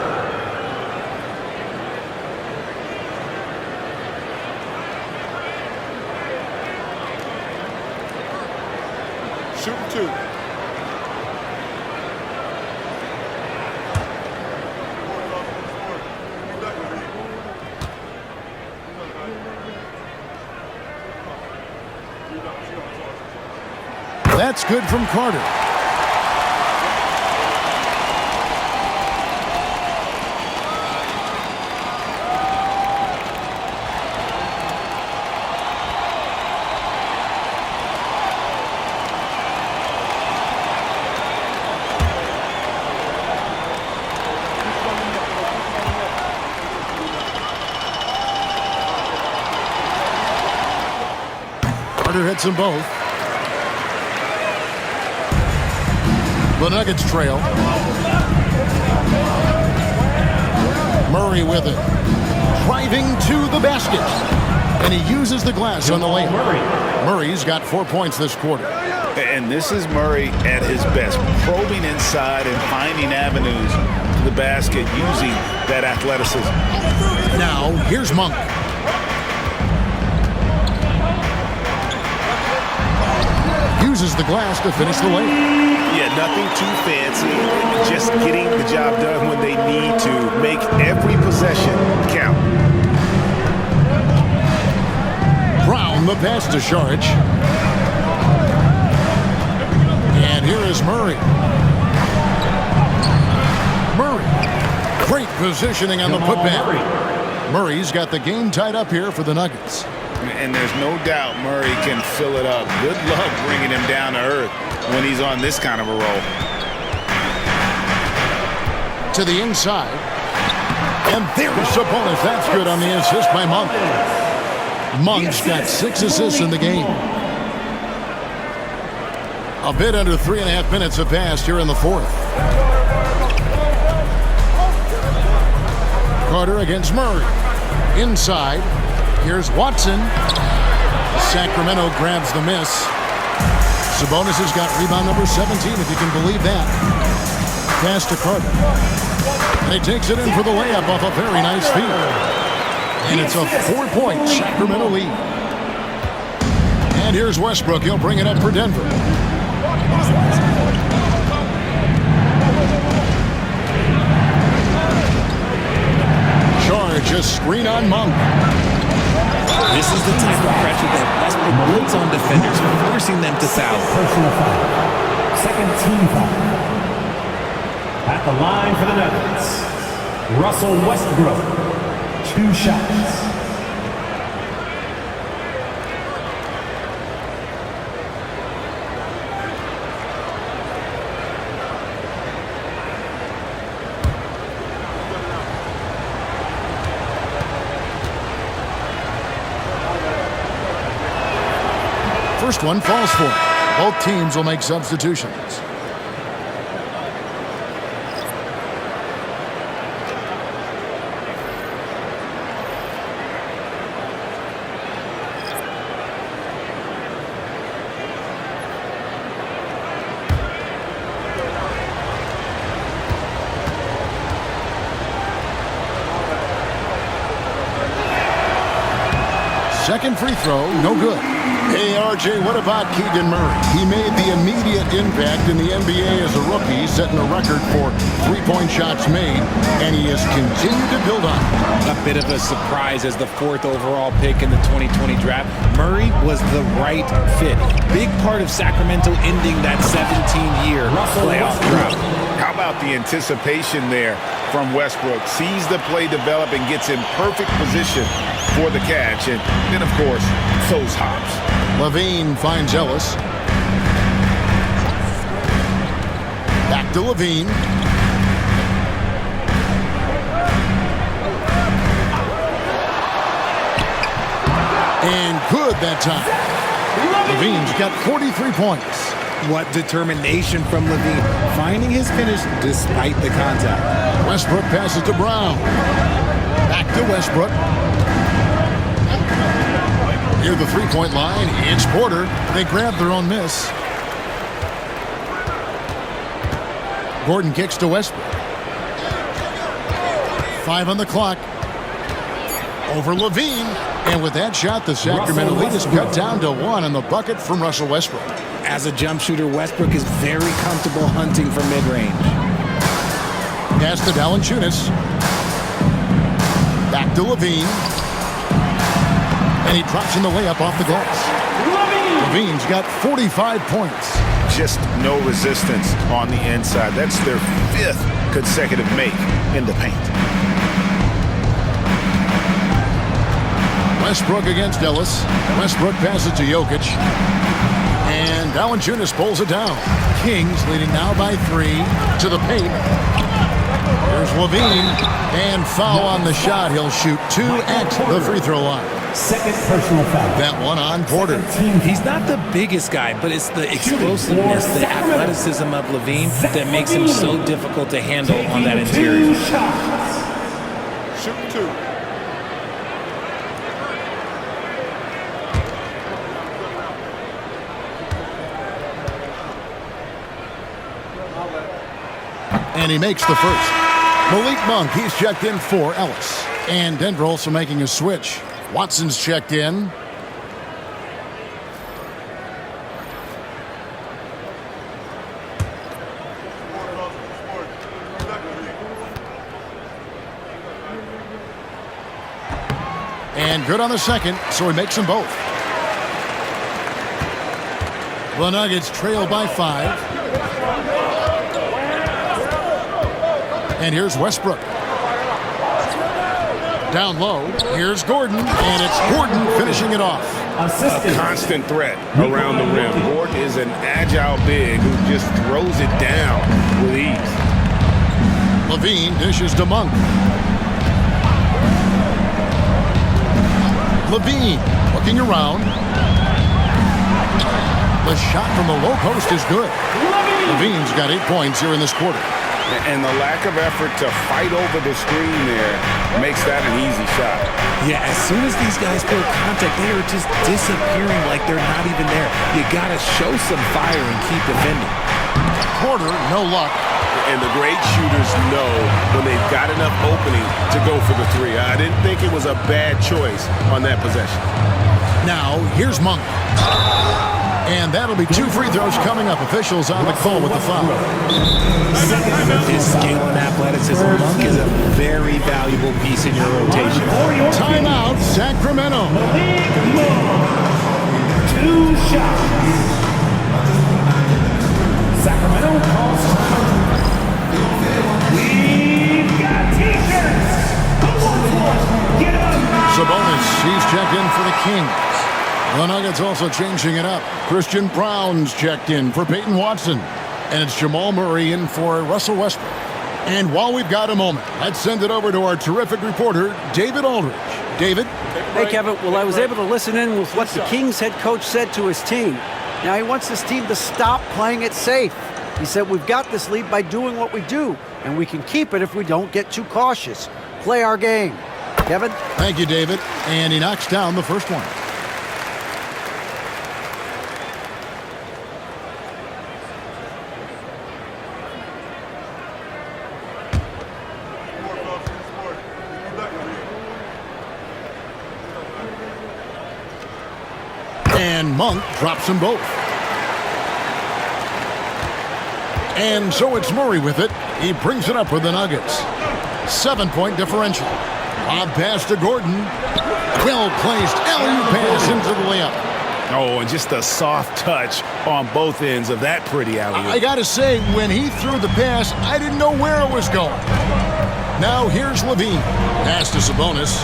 Shooting That's good from Carter. Carter hits them both. The Nuggets trail. Murray with it. Driving to the basket. And he uses the glass on the layup. Murray's got 4 points this quarter. And this is Murray at his best, probing inside and finding avenues to the basket using that athleticism. Now, here's Monk. Uses the glass to finish the layup. Yeah, nothing too fancy. Just getting the job done when they need to. Make every possession count. Brown, the pass to Saric. And here is Murray. Murray. Great positioning on the putback. Murray's got the game tied up here for the Nuggets. And there's no doubt Murray can fill it up. Good luck bringing him down to earth when he's on this kind of a roll. To the inside. And there's Sabonis. That's good on the assist by Monk. Monk's got 6 assists in the game. A bit under 3.5 minutes have passed here in the fourth. Carter against Murray. Inside. Here's Watson. Sacramento grabs the miss. Sabonis has got rebound number 17, if you can believe that. Pass to Carter. And he takes it in for the layup off a very nice feed. And it's a 4-point Sacramento lead. And here's Westbrook. He'll bring it up for Denver. Charge a screen on Monk. This is the type of pressure that Westbrook puts on defenders, forcing them to foul. Personal foul. Second team foul. At the line for the Nuggets, Russell Westbrook. 2 shots. First one falls for it. Both teams will make substitutions. Second free throw, no good. Hey, RJ, what about Keegan Murray? He made the immediate impact in the NBA as a rookie, setting a record for three-point shots made, and he has continued to build on it. A bit of a surprise as the 4th overall pick in the 2020 draft. Murray was the right fit. Big part of Sacramento ending that 17-year playoff drought. How about the anticipation there from Westbrook? Sees the play develop and gets in perfect position for the catch. And then, of course, those hops. Levine finds Ellis. Back to Levine. And good that time. Levine's got 43 points. What determination from Levine, finding his finish despite the contact. Westbrook passes to Brown. Back to Westbrook. Near the three-point line, it's Porter. They grab their own miss. Gordon kicks to Westbrook. 5 on the clock. Over Levine. And with that shot, the Sacramento lead is cut down to 1 on the bucket from Russell Westbrook. As a jump shooter, Westbrook is very comfortable hunting from mid-range. Pass to Valanciunas. Back to Levine. And he drops in the layup off the glass. Levine's got 45 points. just no resistance on the inside. That's their 5th consecutive make in the paint. Westbrook against Ellis. Westbrook passes to Jokic. And Valanciunas pulls it down. Kings leading now by 3 to the paint. Here's Levine. And foul on the shot. He'll shoot 2 at the free throw line. Second personal foul. That one on Porter. He's not the biggest guy, but it's the explosiveness, the athleticism of Levine that makes him so difficult to handle on that interior. Shoot 2. And he makes the first. Malik Monk, he's checked in for Ellis. And Denver also making a switch. Watson's checked in. And good on the second, so he makes them both. The Nuggets trail by 5. And here's Westbrook. Down low, here's Gordon, and it's Gordon finishing it off. A constant threat around the rim. Gordon is an agile big who just throws it down with ease. Levine dishes to Monk. Levine looking around. The shot from the low post is good. Levine's got 8 points here in this quarter. And the lack of effort to fight over the screen there makes that an easy shot. Yeah, as soon as these guys feel contact, they are just disappearing like they're not even there. You got to show some fire and keep defending. Porter, no luck. And the great shooters know when they've got enough opening to go for the 3. I didn't think it was a bad choice on that possession. Now, here's Monk. And that'll be 2 free throws coming up. Officials on the call with the foul. His skill and athleticism, Monk is a very valuable piece in your rotation. Timeout, Sacramento. 2 shots. Sacramento calls time. We've got t-shirts. Get up. Sabonis, he's checked in for the Kings. The Nuggets also changing it up. Christian Brown's checked in for Peyton Watson. And it's Jamal Murray in for Russell Westbrook. And while we've got a moment, let's send it over to our terrific reporter, David Aldridge. David? Hey, Kevin. Well, I was able to listen in with what the Kings head coach said to his team. Now, he wants his team to stop playing it safe. He said, we've got this lead by doing what we do, and we can keep it if we don't get too cautious. Play our game. Kevin? Thank you, David. And he knocks down the first one. And Monk drops them both. And so it's Murray with it. He brings it up with the Nuggets. 7-point differential. Lob pass to Gordon. Well-placed alley-oop pass into the layup. Oh, and just a soft touch on both ends of that pretty alley-oop. I got to say, when he threw the pass, I didn't know where it was going. Now here's Levine. Pass to Sabonis.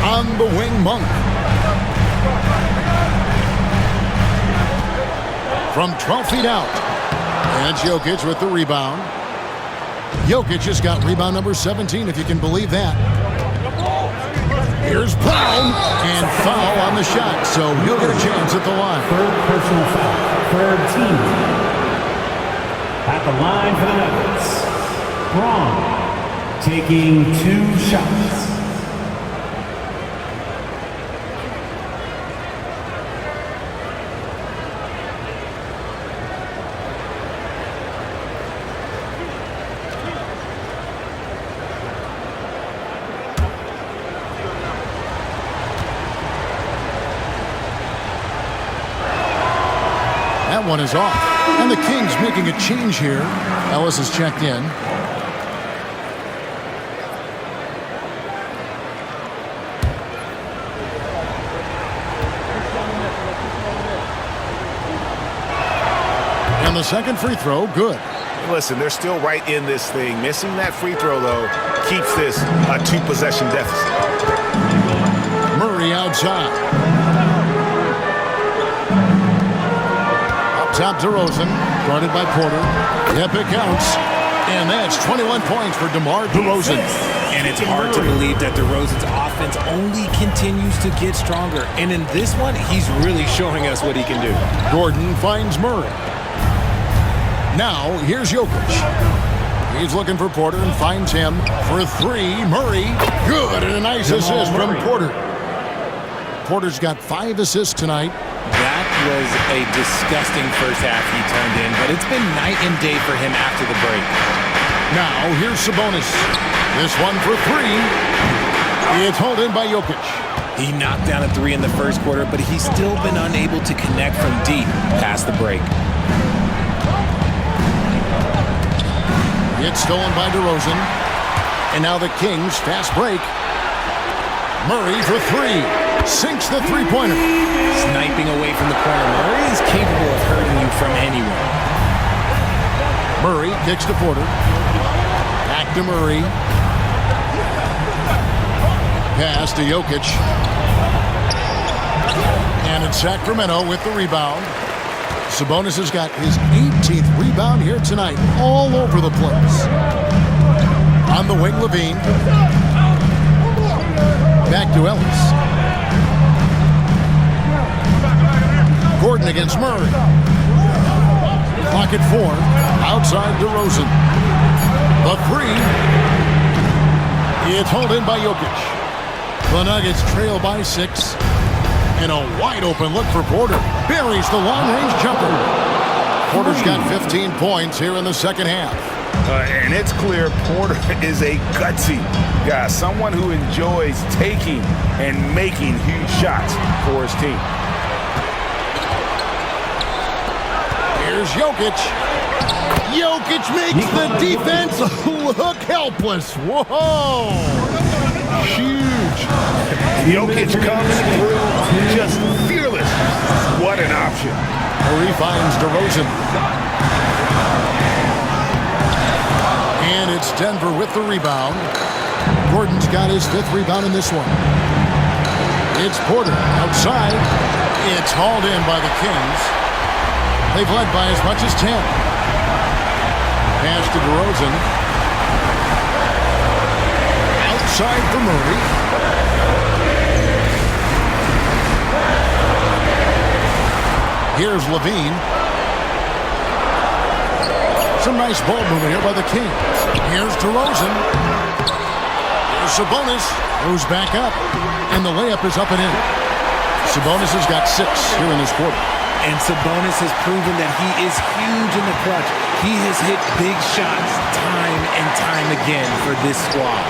On the wing, Monk. From 12 feet out. And it's Jokic with the rebound. Jokic has got rebound number 17, if you can believe that. Here's Brown, and foul on the shot, so he'll get a chance at the line. Third personal foul. Third team. At the line for the Nuggets. Braun taking 2 shots. That one is off. And the Kings making a change here. Ellis is checked in. And the second free throw, good. Listen, they're still right in this thing. Missing that free throw, though, keeps this a 2-possession deficit. Murray outside. Up top, DeRozan, guarded by Porter. Epic counts. And that's 21 points for DeMar DeRozan. And it's hard to believe that DeRozan's offense only continues to get stronger. And in this one, he's really showing us what he can do. Gordon finds Murray. Now, here's Jokic. He's looking for Porter and finds him for three. Murray, good, and a nice assist from Porter. Porter's got 5 assists tonight. That was a disgusting first half he turned in, but it's been night and day for him after the break. Now, here's Sabonis. This one for 3. It's hauled in by Jokic. He knocked down a 3 in the first quarter, but he's still been unable to connect from deep past the break. It's stolen by DeRozan. And now the Kings, fast break. Murray for 3. Sinks the three-pointer. Sniping away from the corner. Murray is capable of hurting you from anywhere. Murray kicks to Porter. Back to Murray. Pass to Jokic. And it's Sacramento with the rebound. Sabonis has got his 18th rebound here tonight, all over the place. On the wing, Levine. Back to Ellis. Gordon against Murray. Clock at 4. Outside DeRozan. The 3. It's hauled in by Jokic. The Nuggets trail by 6. And a wide-open look for Porter. Buries the long-range jumper. Porter's got 15 points here in the second half. And it's clear Porter is a gutsy guy, someone who enjoys taking and making huge shots for his team. Here's Jokic. Jokic makes the defense look helpless. Whoa! Huge. Jokic comes through just fearless. What an option. Murray finds DeRozan. And it's Denver with the rebound. Gordon's got his 5th rebound in this one. It's Porter outside. It's hauled in by the Kings. They've led by as much as 10. Pass to DeRozan. Outside for Murray. Here's Levine. Some nice ball movement here by the Kings. Here's DeRozan. Here's Sabonis. Moves back up. And the layup is up and in. Sabonis has got 6 here in this quarter. And Sabonis has proven that he is huge in the clutch. He has hit big shots time and time again for this squad.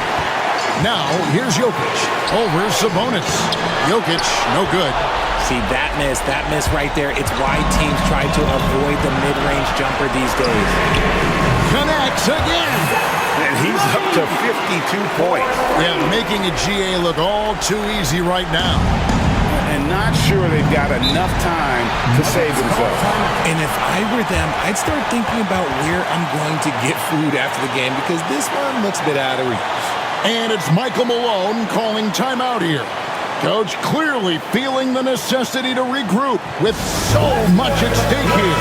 Now, here's Jokic. Over Sabonis. Jokic, no good. See, that miss right there, it's why teams try to avoid the mid-range jumper these days. Connects again. And he's up to 52 points. Yeah, making a GA look all too easy right now. And not sure they've got enough time to save themselves. And if I were them, I'd start thinking about where I'm going to get food after the game because this one looks a bit out of reach. And it's Michael Malone calling timeout here. Coach clearly feeling the necessity to regroup with so much at stake here.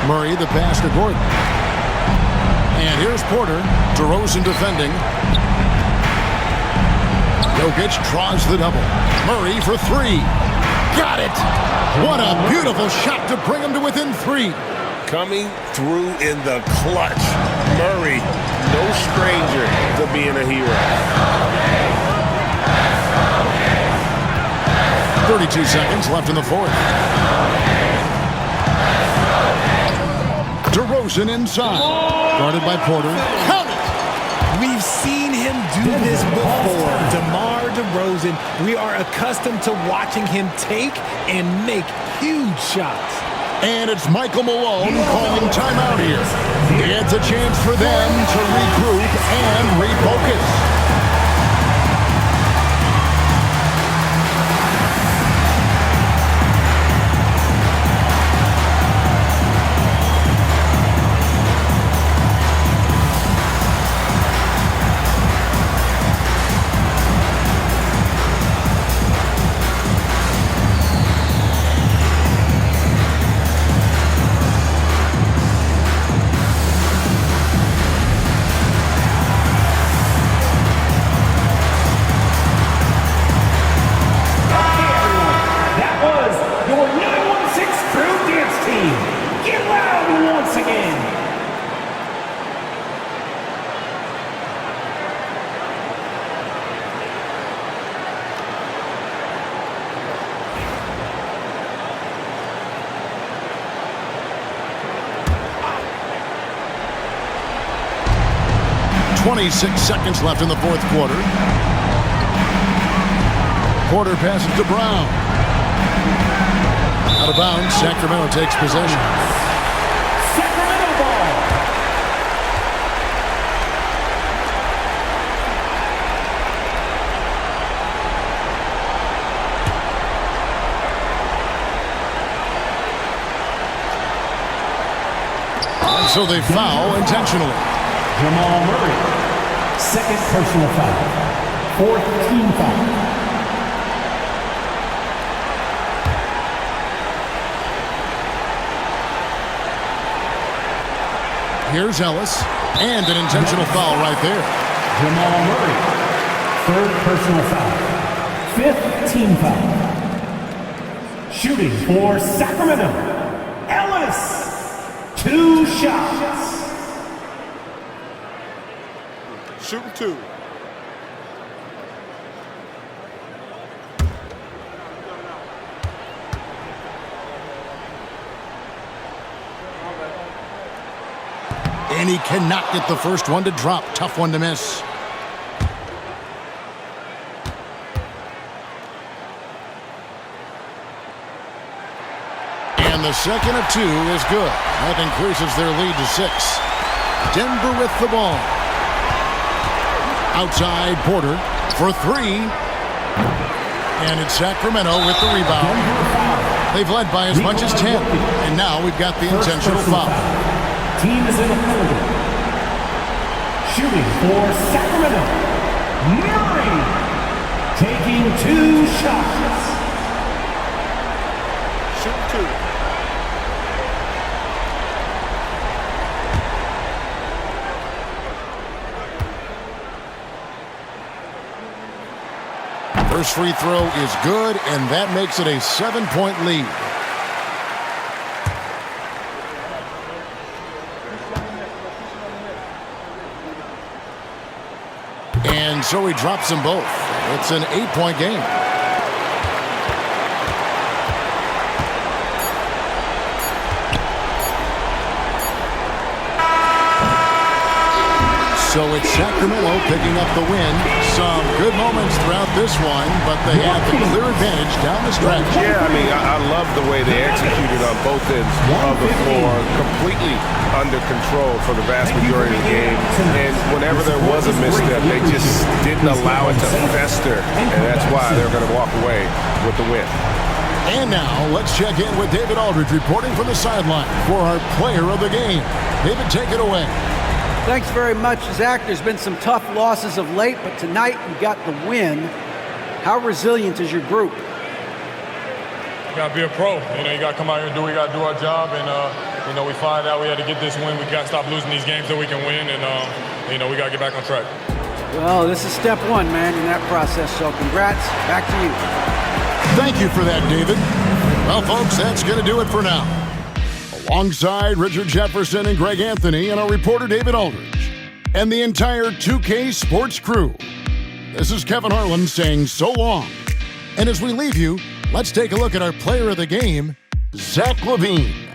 Murray, the pass to Gordon. And here's Porter. DeRozan defending. Jokic draws the double. Murray for 3. Got it! What a beautiful shot to bring him to within 3. Coming through in the clutch. Murray, no stranger to being a hero. 32 seconds left in the fourth. DeRozan inside. Guarded by Porter. Count it! do this before. DeMar DeRozan, we are accustomed to watching him take and make huge shots. And it's Michael Malone calling timeout here. It's a chance for them to regroup and refocus. Seconds left in the fourth quarter. Porter passes to Brown. Out of bounds, Sacramento takes possession. Sacramento ball. And so they foul intentionally. Jamal Murray. Second personal foul. Fourth team foul. Here's Ellis. And an intentional foul right there. Jamal Murray. Third personal foul. Fifth team foul. Shooting for Sacramento. Ellis. 2 shots. Shooting 2. And he cannot get the first one to drop. Tough one to miss. And the second of 2 is good. That increases their lead to 6. Denver with the ball. Outside Porter for 3. And it's Sacramento with the rebound. They've led by as much as 10. And now we've got the intentional foul. Team is in a penalty. Shooting for Sacramento. Murray taking 2 shots. Shooting 2. First free throw is good, and that makes it a 7-point lead. And so he drops them both. It's an 8-point game. So it's Sacramento picking up the win. Some good moments throughout this one, but they have the clear advantage down the stretch. Yeah, I mean, I love the way they executed on both ends of the floor. Completely under control for the vast majority of the game. And whenever there was a misstep, they just didn't allow it to fester. And that's why they're going to walk away with the win. And now, let's check in with David Aldridge reporting from the sideline for our player of the game. David, take it away. Thanks very much, Zach. There's been some tough losses of late, but tonight you got the win. How resilient is your group? You got to be a pro. You got to come out here and do what we got to do our job. And, we find out we had to get this win. We got to stop losing these games so we can win. And, we got to get back on track. Well, this is step 1, man, in that process. So congrats. Back to you. Thank you for that, David. Well, folks, that's going to do it for now. Alongside Richard Jefferson and Greg Anthony and our reporter David Aldridge and the entire 2K Sports crew, this is Kevin Harlan saying so long. And as we leave you, let's take a look at our player of the game, Zach LaVine.